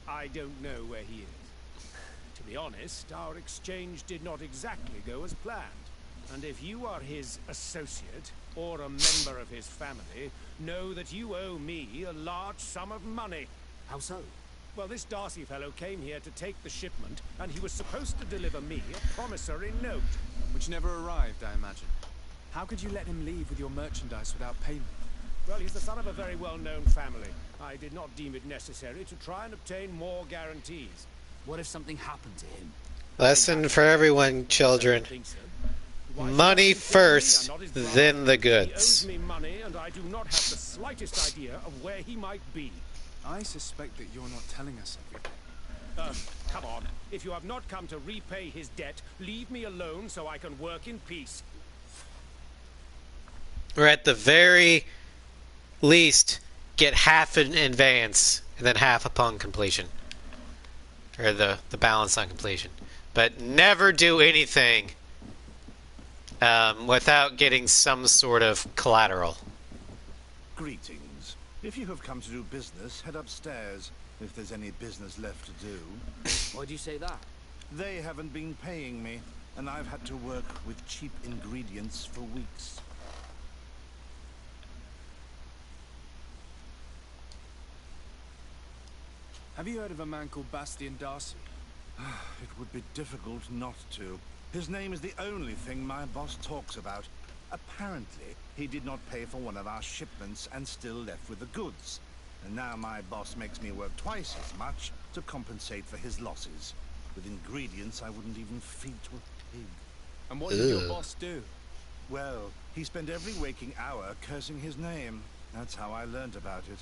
I don't know where he is. To be honest, our exchange did not exactly go as planned. And if you are his associate, or a member of his family, know that you owe me a large sum of money. How so? Well, this Darcy fellow came here to take the shipment, and he was supposed to deliver me a promissory note. Which never arrived, I imagine. How could you let him leave with your merchandise without payment? Well, he's the son of a very well-known family. I did not deem it necessary to try and obtain more guarantees. What if something happened to him? Lesson for everyone, children. I think so. Why Money should I inform me? first, I'm not his brother. then the He goods. owes me money, and I do not have the slightest idea of where he might be. I suspect that you're not telling us everything. Come on. If you have not come to repay his debt, leave me alone so I can work in peace. Or at the very least, get half in advance and then half upon completion. Or the balance on completion. But never do anything without getting some sort of collateral. Greetings. If you have come to do business, head upstairs, if there's any business left to do. Why do you say that? They haven't been paying me, and I've had to work with cheap ingredients for weeks. Have you heard of a man called Bastian Darcy? It would be difficult not to. His name is the only thing my boss talks about. Apparently, he did not pay for one of our shipments and still left with the goods. And now my boss makes me work twice as much to compensate for his losses. With ingredients I wouldn't even feed to a pig. And what did your boss do? Well, he spent every waking hour cursing his name. That's how I learned about it.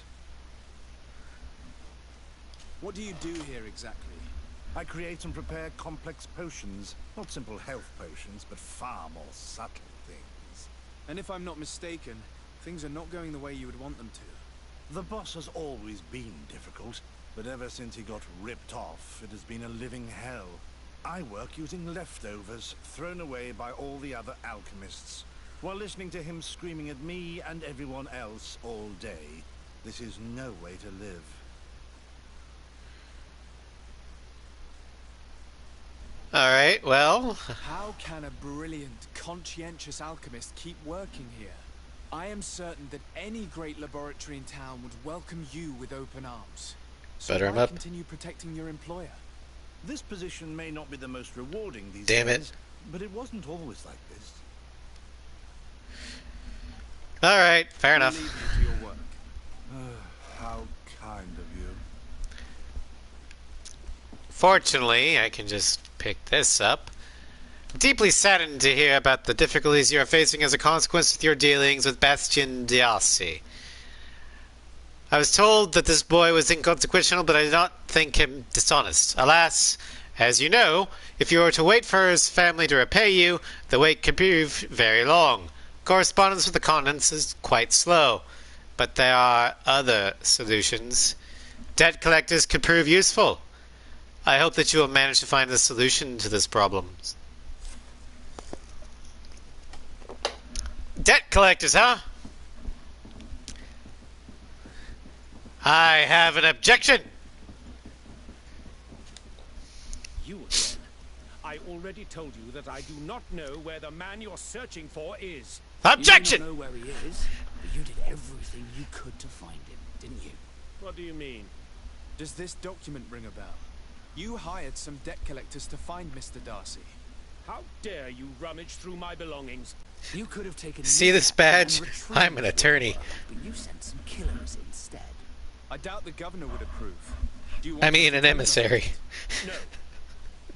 What do you do here exactly? I create and prepare complex potions. Not simple health potions, but far more subtle things. And if I'm not mistaken, things are not going the way you would want them to. The boss has always been difficult, but ever since he got ripped off, it has been a living hell. I work using leftovers thrown away by all the other alchemists, while listening to him screaming at me and everyone else all day. This is no way to live. Alright, well, How can a brilliant, conscientious alchemist keep working here? I am certain that any great laboratory in town would welcome you with open arms. So Butter him why up. continue protecting your employer? This position may not be the most rewarding these Damn it. days, but it wasn't always like this. alright, fair We'll enough. leave you to your work. How kind of you. Fortunately, I can just pick this up. Deeply saddened to hear about the difficulties you are facing as a consequence of your dealings with Bastian Darcy. I was told that this boy was inconsequential, but I did not think him dishonest. Alas, as you know, if you were to wait for his family to repay you, the wait could prove very long. Correspondence with the continents is quite slow, but there are other solutions. Debt collectors could prove useful. I hope that you will manage to find a solution to this problem. Debt collectors, huh? I have an objection. You again. I already told you that I do not know where the man you're searching for is. Objection! You don't know where he is, but you did everything you could to find him, didn't you? What do you mean? Does this document ring a bell? You hired some debt collectors to find Mr. Darcy. How dare you rummage through my belongings? You could have taken. See this badge? I'm an attorney. But you sent some killers instead. I doubt the governor would approve. Do you I want mean, us an to tell him? emissary. No.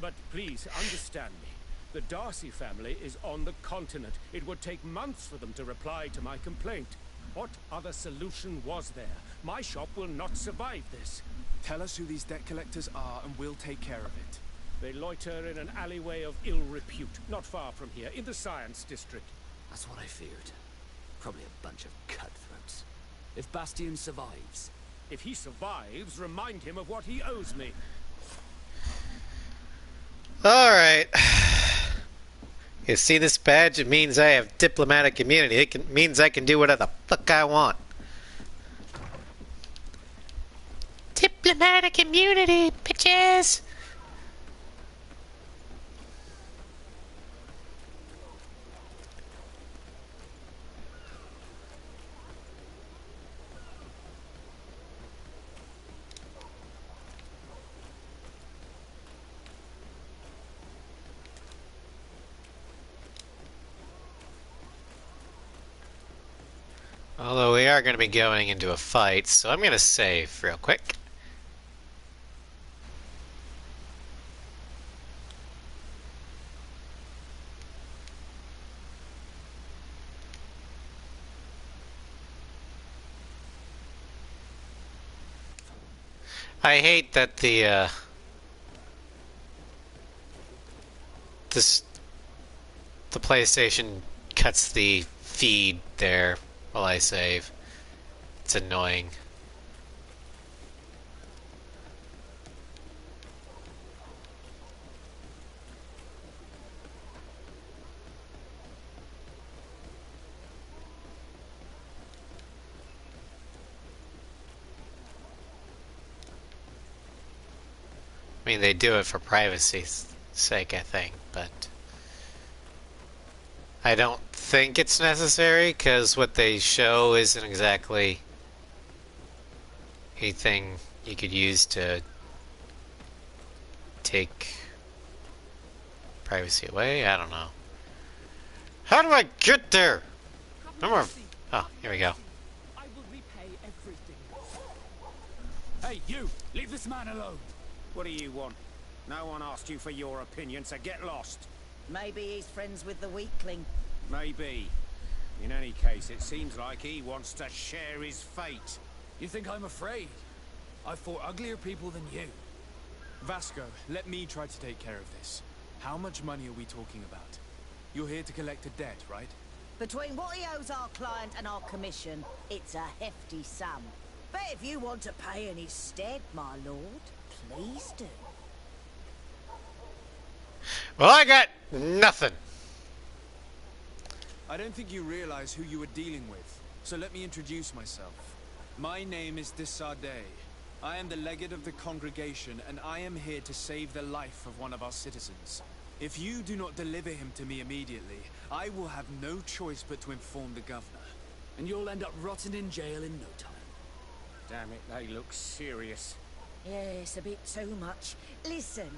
But please, understand me. The Darcy family is on the continent. It would take months for them to reply to my complaint. What other solution was there? My shop will not survive this. Tell us who these debt collectors are and we'll take care of it. They loiter in an alleyway of ill repute, not far from here, in the Science District. That's what I feared. Probably a bunch of cutthroats. If Bastion survives... If he survives, remind him of what he owes me. Alright. You see this badge? It means I have diplomatic immunity. It means I can do whatever the fuck I want. Diplomatic immunity, bitches! Although we are going to be going into a fight, so I'm going to save real quick. I hate that the PlayStation cuts the feed there while I save. It's annoying. I mean, they do it for privacy's sake, I think, but I don't think it's necessary, because what they show isn't exactly anything you could use to take privacy away. I don't know. How do I get there? Oh, here we go. I will repay everything. Hey, you! Leave this man alone! What do you want? No one asked you for your opinion, so get lost. Maybe he's friends with the weakling. Maybe. In any case, it seems like he wants to share his fate. You think I'm afraid? I've fought uglier people than you. Vasco, let me try to take care of this. How much money are we talking about? You're here to collect a debt, right? Between what he owes our client and our commission, it's a hefty sum. But if you want to pay in his stead, my lord, please do. Well, I got nothing. I don't think you realize who you are dealing with, so let me introduce myself. My name is de Sardet. I am the legate of the congregation, and I am here to save the life of one of our citizens. If you do not deliver him to me immediately, I will have no choice but to inform the governor. And you'll end up rotting in jail in no time. Damn it, they look serious. Yes, a bit too much. Listen,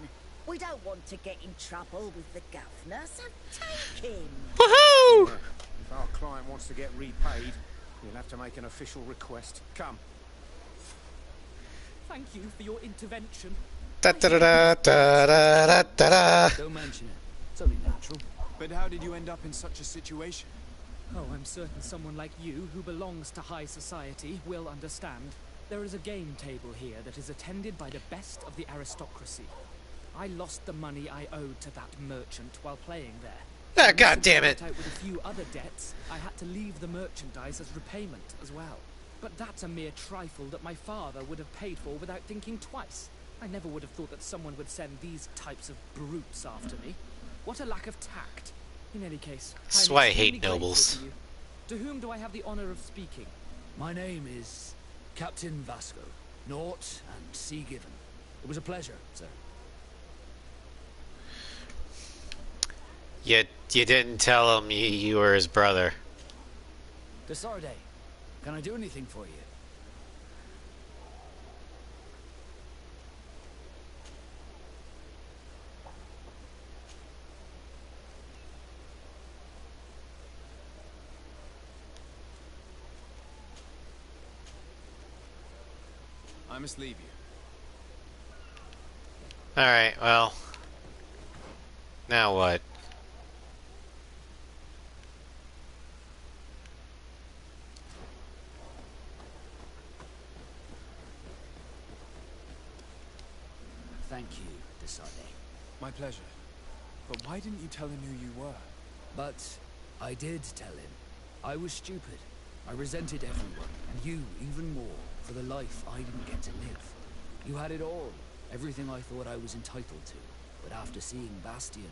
we don't want to get in trouble with the governor, so take him. Woohoo! If our client wants to get repaid, you'll have to make an official request. Come. Thank you for your intervention. Da da da da da da da da. Don't mention it. It's only natural. But how did you end up in such a situation? Oh, I'm certain someone like you, who belongs to high society, will understand. There is a game table here that is attended by the best of the aristocracy. I lost the money I owed to that merchant while playing there. Ah, God damn it! Out with a few other debts, I had to leave the merchandise as repayment as well. But that's a mere trifle that my father would have paid for without thinking twice. I never would have thought that someone would send these types of brutes after me. What a lack of tact. In any case, That's I'm why I extremely hate grateful nobles. to you. To whom do I have the honor of speaking? My name is Captain Vasco. Naught and sea given. It was a pleasure, sir. You didn't tell him you were his brother. De Sardet, can I do anything for you? I must leave you. Alright, well. Now what? Desade. My pleasure. But why didn't you tell him who you were? But I did tell him. I was stupid. I resented everyone, and you even more, for the life I didn't get to live. You had it all, everything I thought I was entitled to. But after seeing Bastion,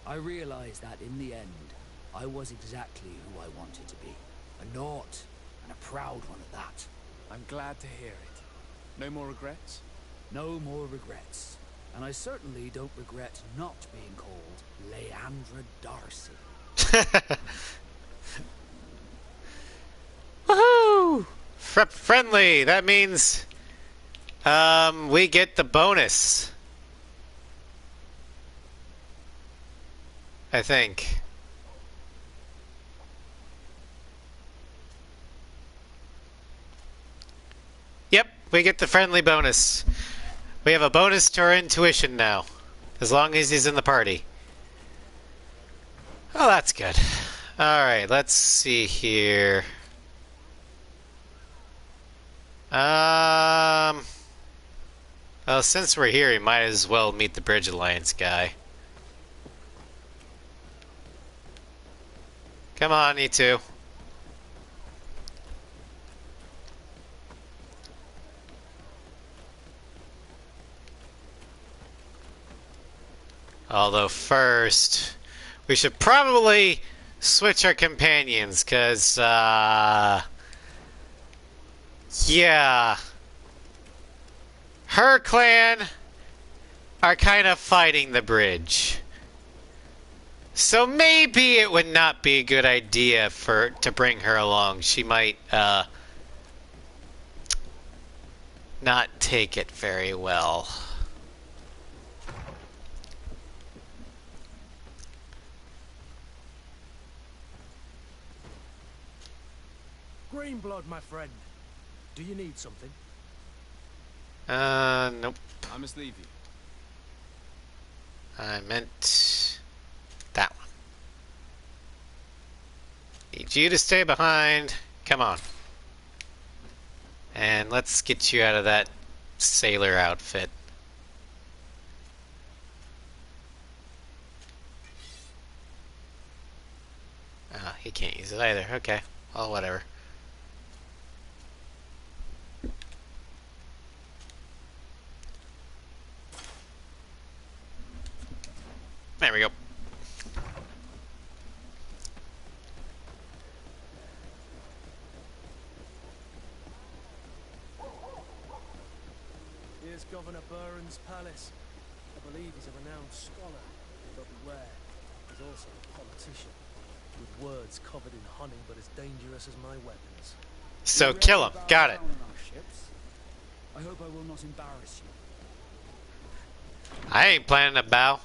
I realized that in the end, I was exactly who I wanted to be. A Naut, and a proud one at that. I'm glad to hear it. No more regrets? No more regrets. And I certainly don't regret not being called Leandra Darcy. Woohoo! Friendly. That means we get the bonus. I think. Yep, we get the friendly bonus. We have a bonus to our intuition now, as long as he's in the party. Oh, that's good. Alright, let's see here. Well, since we're here, we might as well meet the Bridge Alliance guy. Come on, you two. Although first, we should probably switch our companions, because, yeah. Her clan are kind of fighting the bridge. So maybe it would not be a good idea to bring her along. She might, not take it very well. Greenblood, my friend. Do you need something? Nope. I must leave you. I meant that one. Need you to stay behind. Come on. And let's get you out of that sailor outfit. He can't use it either. Okay. Well, whatever. There we go. Here's Governor Buren's palace. I believe he's a renowned scholar, but beware, he's also a politician, with words covered in honey but as dangerous as my weapons. So kill him. Got it. I hope I will not embarrass you. I ain't planning to bow.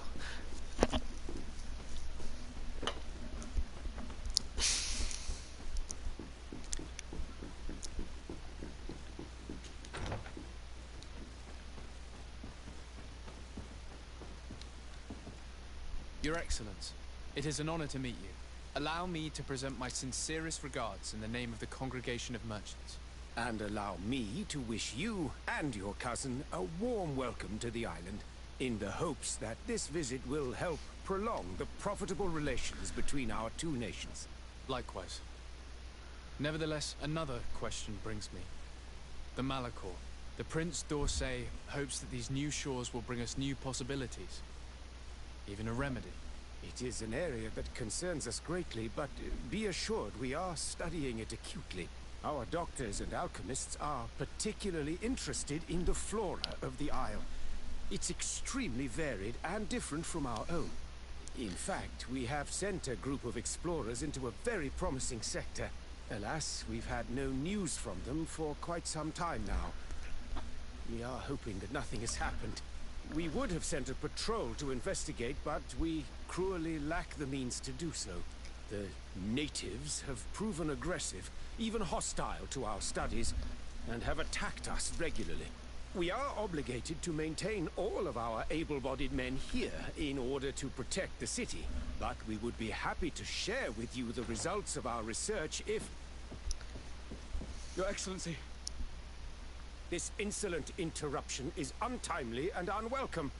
Your Excellence, it is an honor to meet you. Allow me to present my sincerest regards in the name of the Congregation of Merchants. And allow me to wish you and your cousin a warm welcome to the island, in the hopes that this visit will help prolong the profitable relations between our two nations. Likewise. Nevertheless, another question brings me. The Malachor. The Prince d'Orsay hopes that these new shores will bring us new possibilities. Even a remedy. It is an area that concerns us greatly, but be assured we are studying it acutely. Our doctors and alchemists are particularly interested in the flora of the Isle. It's extremely varied and different from our own. In fact, we have sent a group of explorers into a very promising sector. Alas, we've had no news from them for quite some time now. We are hoping that nothing has happened. We would have sent a patrol to investigate, but we cruelly lack the means to do so. The natives have proven aggressive, even hostile to our studies, and have attacked us regularly. We are obligated to maintain all of our able-bodied men here in order to protect the city, but we would be happy to share with you the results of our research if... Your Excellency. This insolent interruption is untimely and unwelcome.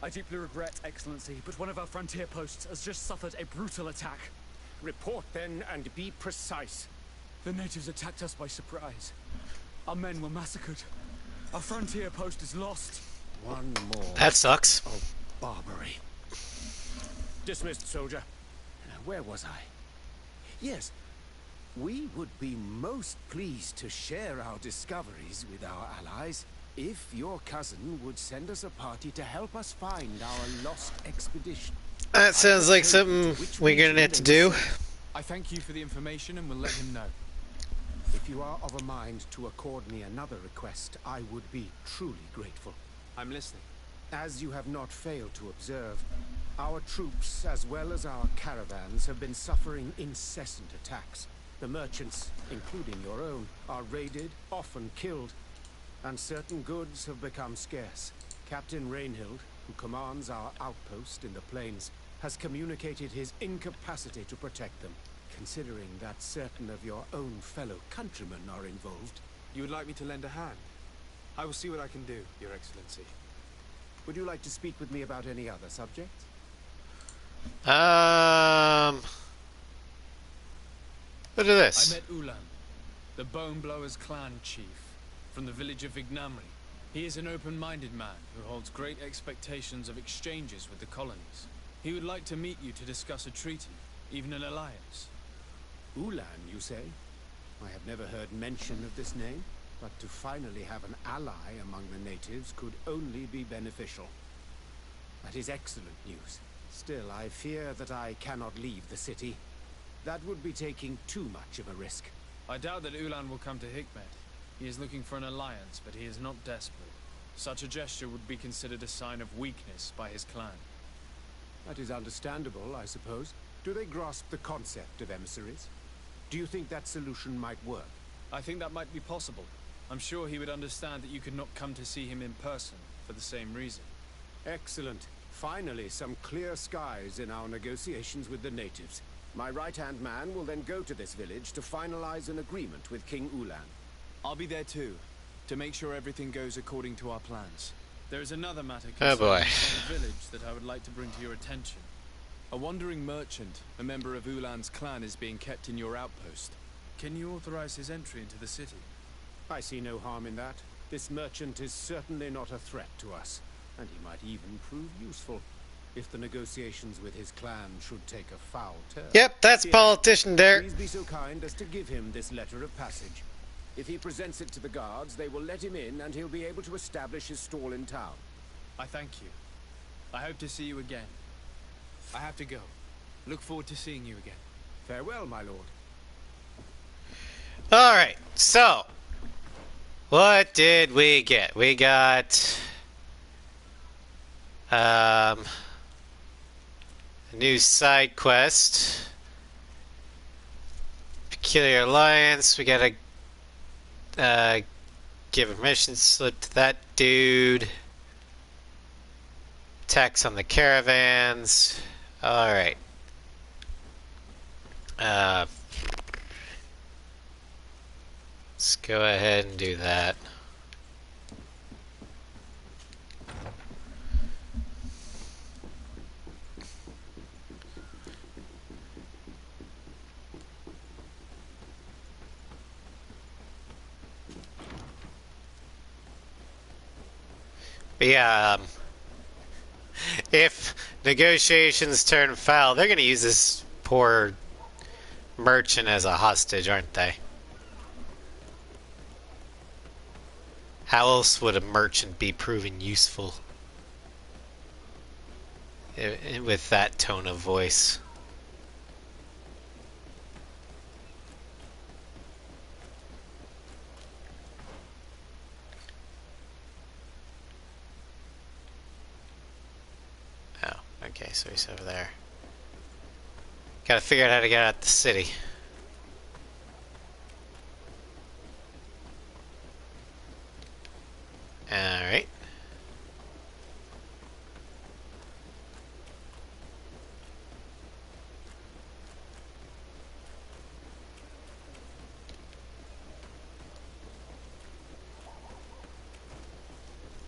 I deeply regret, Excellency, but one of our frontier posts has just suffered a brutal attack. Report then and be precise. The natives attacked us by surprise. Our men were massacred. Our frontier post is lost. One more That sucks. of Barbary. Dismissed, soldier. Where was I? Yes. We would be most pleased to share our discoveries with our allies if your cousin would send us a party to help us find our lost expedition. That sounds like something we're gonna have to do. I thank you for the information and will let him know. If you are of a mind to accord me another request, I would be truly grateful. I'm listening. As you have not failed to observe, our troops, as well as our caravans, have been suffering incessant attacks. The merchants, including your own, are raided, often killed, and certain goods have become scarce. Captain Rainhild, who commands our outpost in the plains, has communicated his incapacity to protect them. Considering that certain of your own fellow countrymen are involved. You would like me to lend a hand? I will see what I can do, Your Excellency. Would you like to speak with me about any other subjects? Look at this. I met Ulan, the Bone Blowers clan chief, from the village of Vignamri. He is an open-minded man who holds great expectations of exchanges with the colonies. He would like to meet you to discuss a treaty, even an alliance. Ulan, you say? I have never heard mention of this name, but to finally have an ally among the natives could only be beneficial. That is excellent news. Still, I fear that I cannot leave the city. That would be taking too much of a risk. I doubt that Ulan will come to Hikmet. He is looking for an alliance, but he is not desperate. Such a gesture would be considered a sign of weakness by his clan. That is understandable, I suppose. Do they grasp the concept of emissaries? Do you think that solution might work? I think that might be possible. I'm sure he would understand that you could not come to see him in person for the same reason. Excellent. Finally, some clear skies in our negotiations with the natives. My right-hand man will then go to this village to finalize an agreement with King Ulan. I'll be there too, to make sure everything goes according to our plans. There is another matter Oh boy. concerning the village that I would like to bring to your attention. A wandering merchant, a member of Ulan's clan, is being kept in your outpost. Can you authorize his entry into the city? I see no harm in that. This merchant is certainly not a threat to us, and he might even prove useful if the negotiations with his clan should take a foul turn. Yep, that's Here, politician there. please be so kind as to give him this letter of passage. If he presents it to the guards, they will let him in and he'll be able to establish his stall in town. I thank you. I hope to see you again. I have to go. Look forward to seeing you again. Farewell, my lord. Alright, so what did we get? We got a new side quest. Peculiar Alliance. We gotta give a permission slip to that dude. Attacks on the caravans. Alright. Let's go ahead and do that. But yeah, if negotiations turn foul, they're going to use this poor merchant as a hostage, aren't they? How else would a merchant be proven useful with that tone of voice? Oh, okay, so he's over there. Gotta figure out how to get out the city. Alright.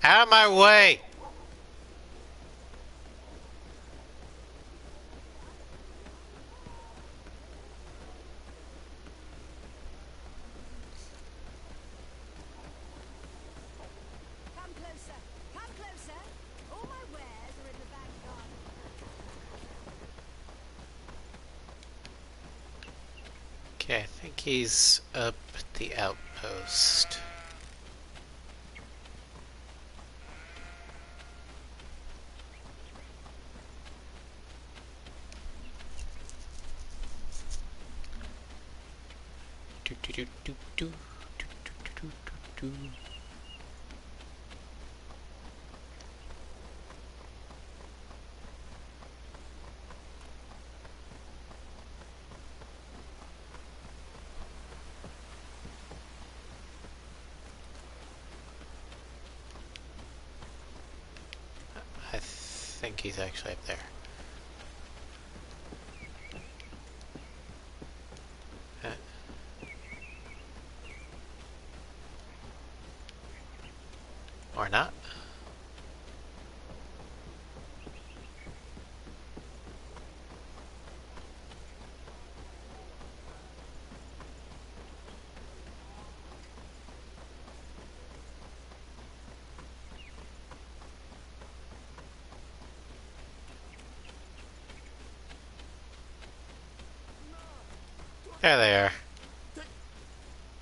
Out of my way! Okay, I think he's up at the outpost. Do, do, do, do, do, do, do, do, do, do. I think he's actually up there. Or not. There they are.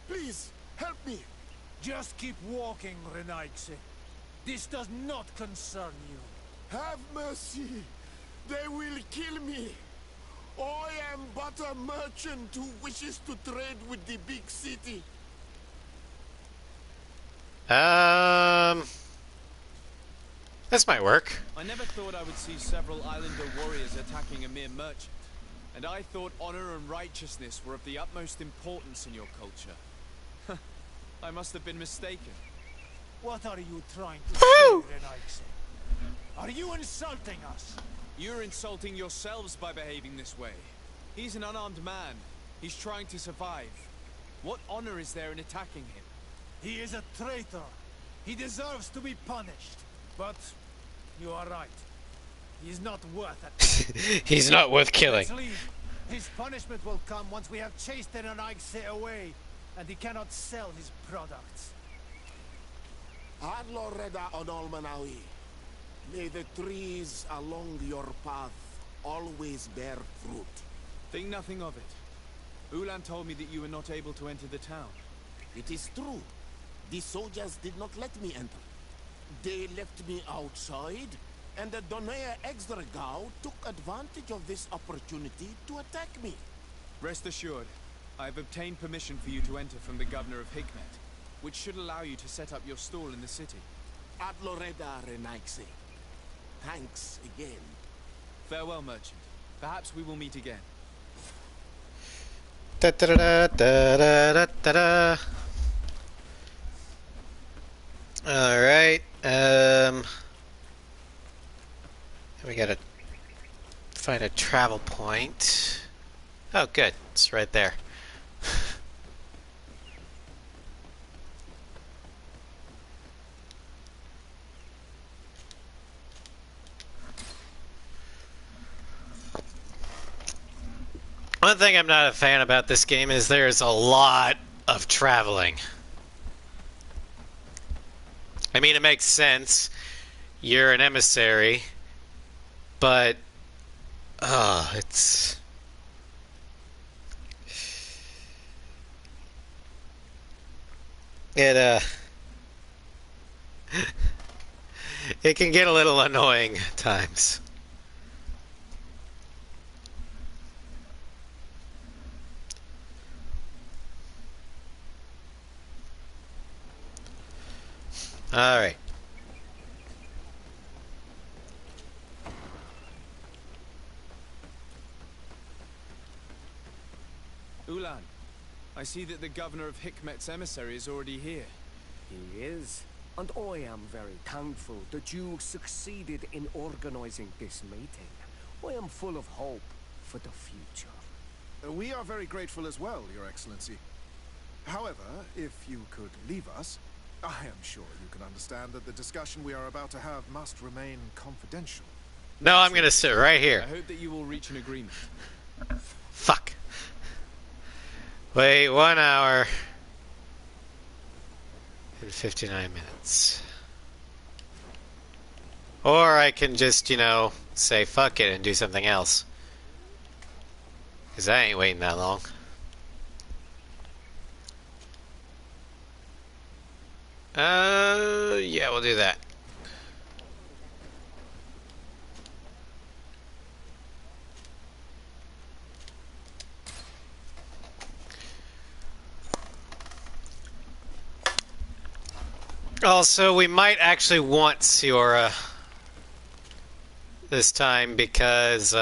Please, help me. Just keep walking, Renaigse. This does not concern you. Have mercy. They will kill me. I am but a merchant who wishes to trade with the big city. This might work. I never thought I would see several islander warriors attacking a mere merchant. And I thought honor and righteousness were of the utmost importance in your culture. I must have been mistaken. What are you trying to say, Renaigse? Are you insulting us? You're insulting yourselves by behaving this way. He's an unarmed man. He's trying to survive. What honor is there in attacking him? He is a traitor. He deserves to be punished. But you are right. He's not worth it. He's not worth killing. Let's leave. His punishment will come once we have chased the Renaigse away, and he cannot sell his products. Adloreda Onolmanawi. May the trees along your path always bear fruit. Think nothing of it. Ulan told me that you were not able to enter the town. It is true. The soldiers did not let me enter. They left me outside, and the Donea Exdragao took advantage of this opportunity to attack me. Rest assured, I have obtained permission for you to enter from the governor of Hikmet, which should allow you to set up your stall in the city. Adloreda Renaigse. Thanks again. Farewell, merchant. Perhaps we will meet again. Da da da da da da da da. All right. We gotta find a travel point. Oh, good. It's right there. One thing I'm not a fan about this game is there's a lot of traveling. I mean, it makes sense. You're an emissary, but it's it it can get a little annoying at times. All right. Ulan, I see that the governor of Hikmet's emissary is already here. He is. And I am very thankful that you succeeded in organizing this meeting. I am full of hope for the future. We are very grateful as well, Your Excellency. However, if you could leave us, I am sure you can understand that the discussion we are about to have must remain confidential. No, I'm gonna sit right here. I hope that you will reach an agreement. Fuck. Wait 1 hour and 59 minutes. Or I can just, you know, say fuck it and do something else. Because I ain't waiting that long. Yeah, we'll do that. Also, we might actually want Siora this time because,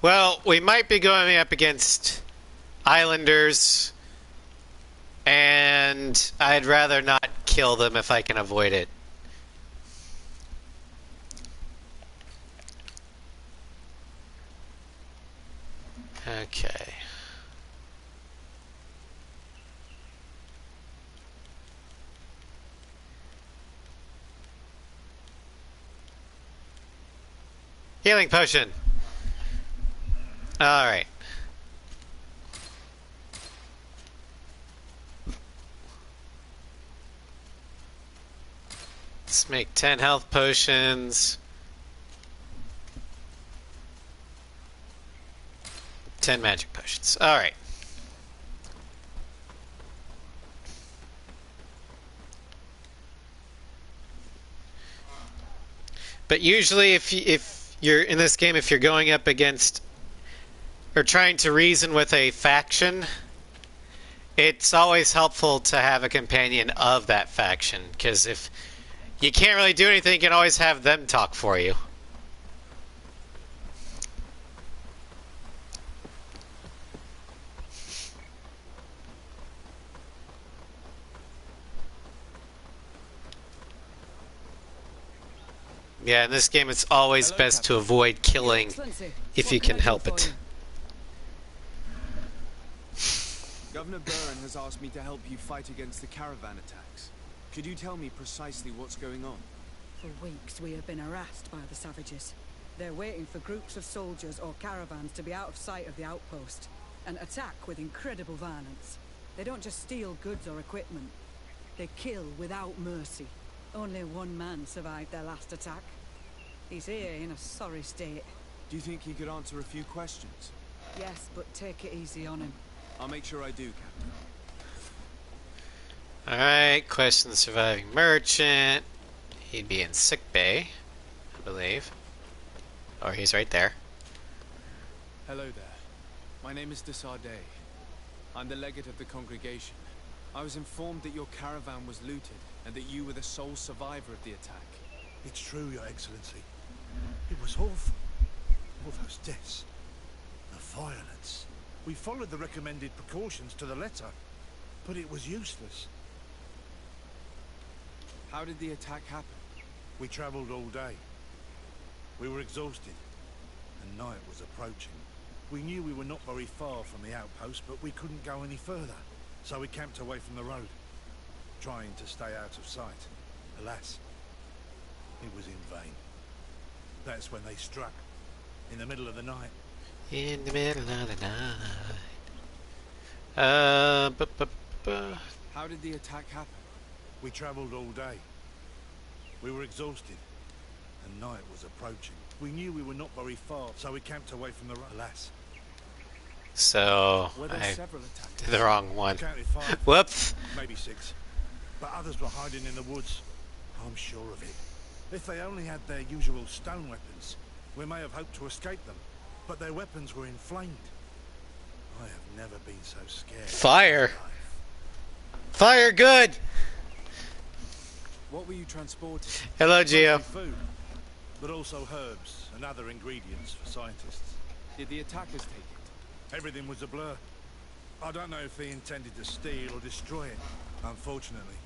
well, we might be going up against Islanders, and I'd rather not kill them if I can avoid it. Okay. Healing potion. Alright. Let's make 10 health potions. 10 magic potions. Alright. But usually if you're in this game, if you're going up against or trying to reason with a faction, it's always helpful to have a companion of that faction, because if you can't really do anything, you can always have them talk for you. Yeah, in this game it's always best to avoid killing if you can help it. Governor Burren has asked me to help you fight against the caravan attacks. Could you tell me precisely what's going on? For weeks we have been harassed by the savages. They're waiting for groups of soldiers or caravans to be out of sight of the outpost and attack with incredible violence. They don't just steal goods or equipment. They kill without mercy. Only one man survived their last attack. He's here in a sorry state. Do you think he could answer a few questions? Yes, but take it easy on him. I'll make sure I do, Captain. Alright, question the surviving merchant. He'd be in sick bay, I believe. Or he's right there. Hello there. My name is Desardet. I'm the legate of the congregation. I was informed that your caravan was looted and that you were the sole survivor of the attack. It's true, Your Excellency. It was awful. All those deaths. The violence. We followed the recommended precautions to the letter, but it was useless. How did the attack happen? We traveled all day. We were exhausted, and night was approaching. We knew we were not very far from the outpost, but we couldn't go any further, so we camped away from the road, trying to stay out of sight. Alas, it was in vain. That's when they struck, in the middle of the night. In the middle of the night. How did the attack happen? We traveled all day. We were exhausted, and night was approaching. We knew we were not very far, so we camped away from the road. Alas. So, Were there I several attacks? did the wrong one. Counted 5. Whoops! Maybe 6. But others were hiding in the woods. I'm sure of it. If they only had their usual stone weapons, we may have hoped to escape them. But their weapons were inflamed. I have never been so scared. Fire! Fire good! What were you transporting? Hello, Geo. Mostly food, but also herbs and other ingredients for scientists. Did the attackers take it? Everything was a blur. I don't know if they intended to steal or destroy it. Unfortunately,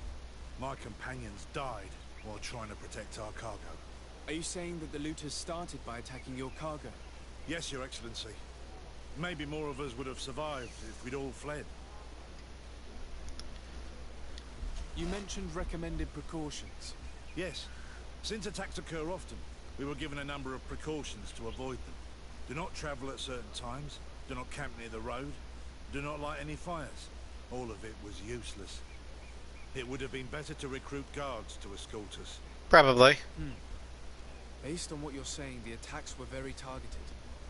my companions died while trying to protect our cargo. Are you saying that the looters started by attacking your cargo? Yes, Your Excellency. Maybe more of us would have survived if we'd all fled. You mentioned recommended precautions. Yes. Since attacks occur often, we were given a number of precautions to avoid them. Do not travel at certain times. Do not camp near the road. Do not light any fires. All of it was useless. It would have been better to recruit guards to escort us. Probably. Based on what you're saying, the attacks were very targeted.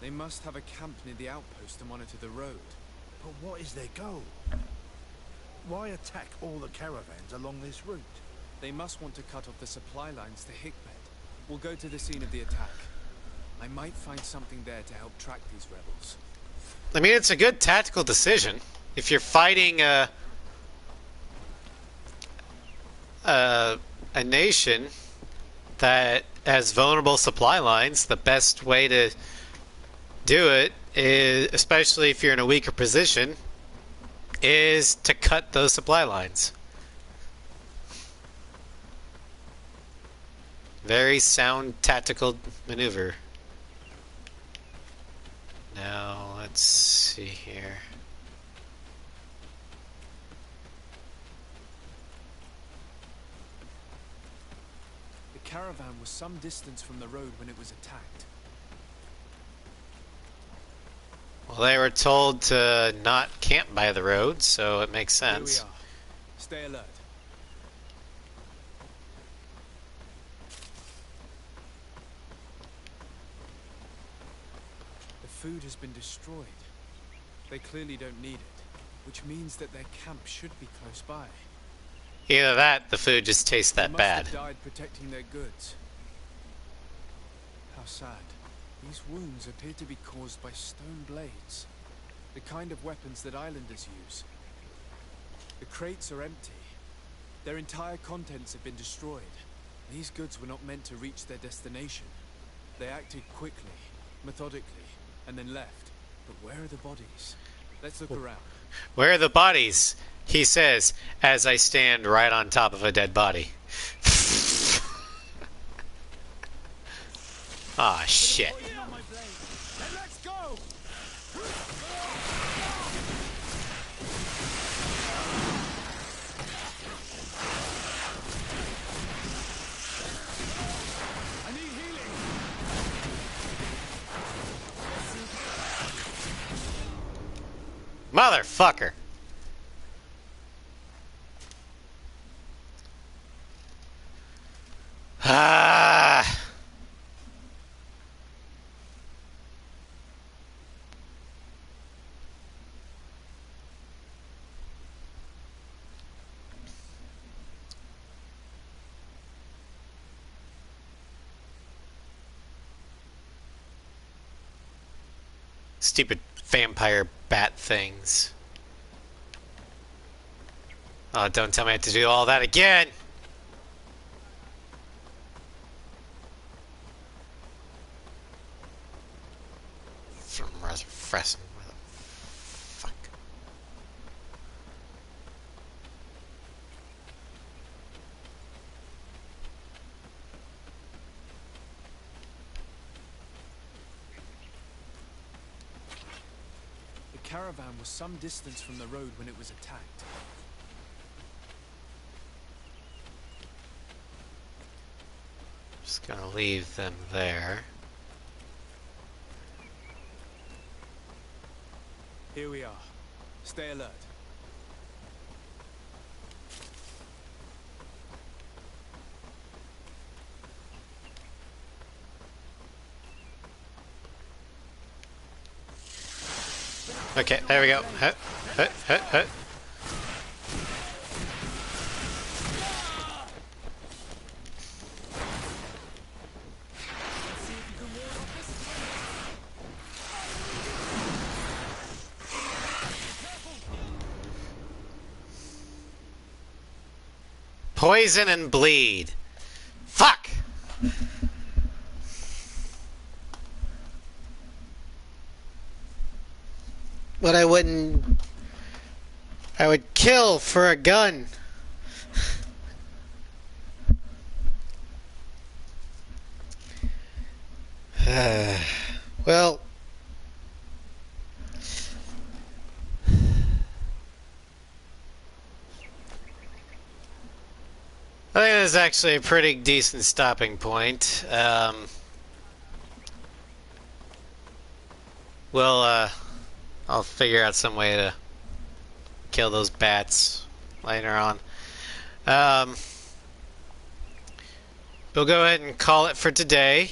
They must have a camp near the outpost to monitor the road. But what is their goal? Why attack all the caravans along this route? They must want to cut off the supply lines to Hikmet. We'll go to the scene of the attack. I might find something there to help track these rebels. I mean, it's a good tactical decision. If you're fighting a nation that has vulnerable supply lines, the best way to do it is, especially if you're in a weaker position, is to cut those supply lines. Very sound tactical maneuver. Now, let's see here. The caravan was some distance from the road when it was attacked. Well, they were told to not camp by the road, so it makes sense. Here we are. Stay alert. The food has been destroyed. They clearly don't need it, which means that their camp should be close by. Either that, the food just tastes that They bad. must have died protecting their goods. How sad. These wounds appear to be caused by stone blades, the kind of weapons that islanders use. The crates are empty. Their entire contents have been destroyed. These goods were not meant to reach their destination. They acted quickly, methodically, and then left. But where are the bodies? Let's look around. Where are the bodies? He says, as I stand right on top of a dead body. Ah, shit. Let's go! I need healing. Motherfucker. Ah. Stupid vampire bat things. Oh, don't tell me I have to do all that again! From Fressen, where the fuck? The caravan was some distance from the road when it was attacked. Just gonna leave them there. Here we are. Stay alert. Okay, there we go. Hut, hut, hut, hut. Poison and bleed. Fuck! But I wouldn't... I would kill for a gun. Well... I think this is actually a pretty decent stopping point. I'll figure out some way to kill those bats later on. We'll go ahead and call it for today.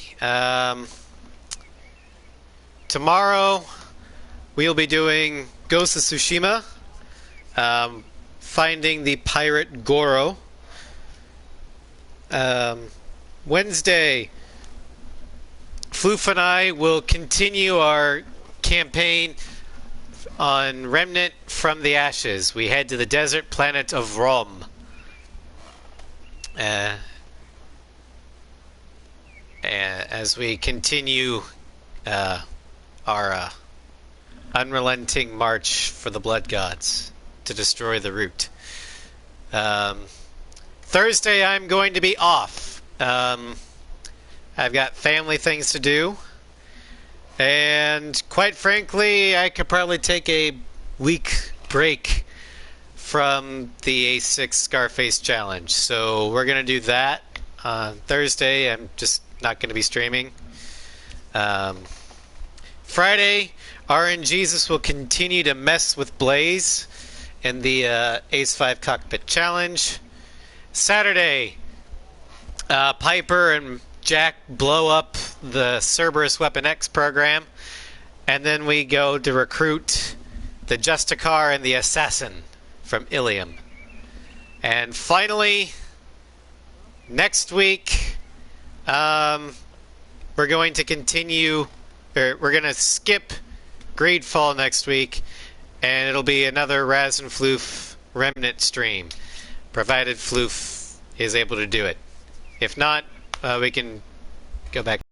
Tomorrow, we'll be doing Ghost of Tsushima, finding the pirate Goro. Wednesday, Floof and I will continue our campaign on Remnant from the Ashes. We head to the desert planet of Rom. As we continue our unrelenting march for the Blood Gods to destroy the root. Thursday, I'm going to be off. I've got family things to do. And quite frankly, I could probably take a week break from the A6 Scarface Challenge. So we're going to do that on Thursday. I'm just not going to be streaming. Friday, RNGesus will continue to mess with Blaze in the Ace 5 Cockpit Challenge. Saturday, Piper and Jack blow up the Cerberus Weapon X program, and then we go to recruit the Justicar and the Assassin from Ilium. And finally, next week, we're going to continue, or we're going to skip GreedFall next week, and it'll be another Raz and Floof Remnant stream, provided Floof is able to do it. If not, we can go back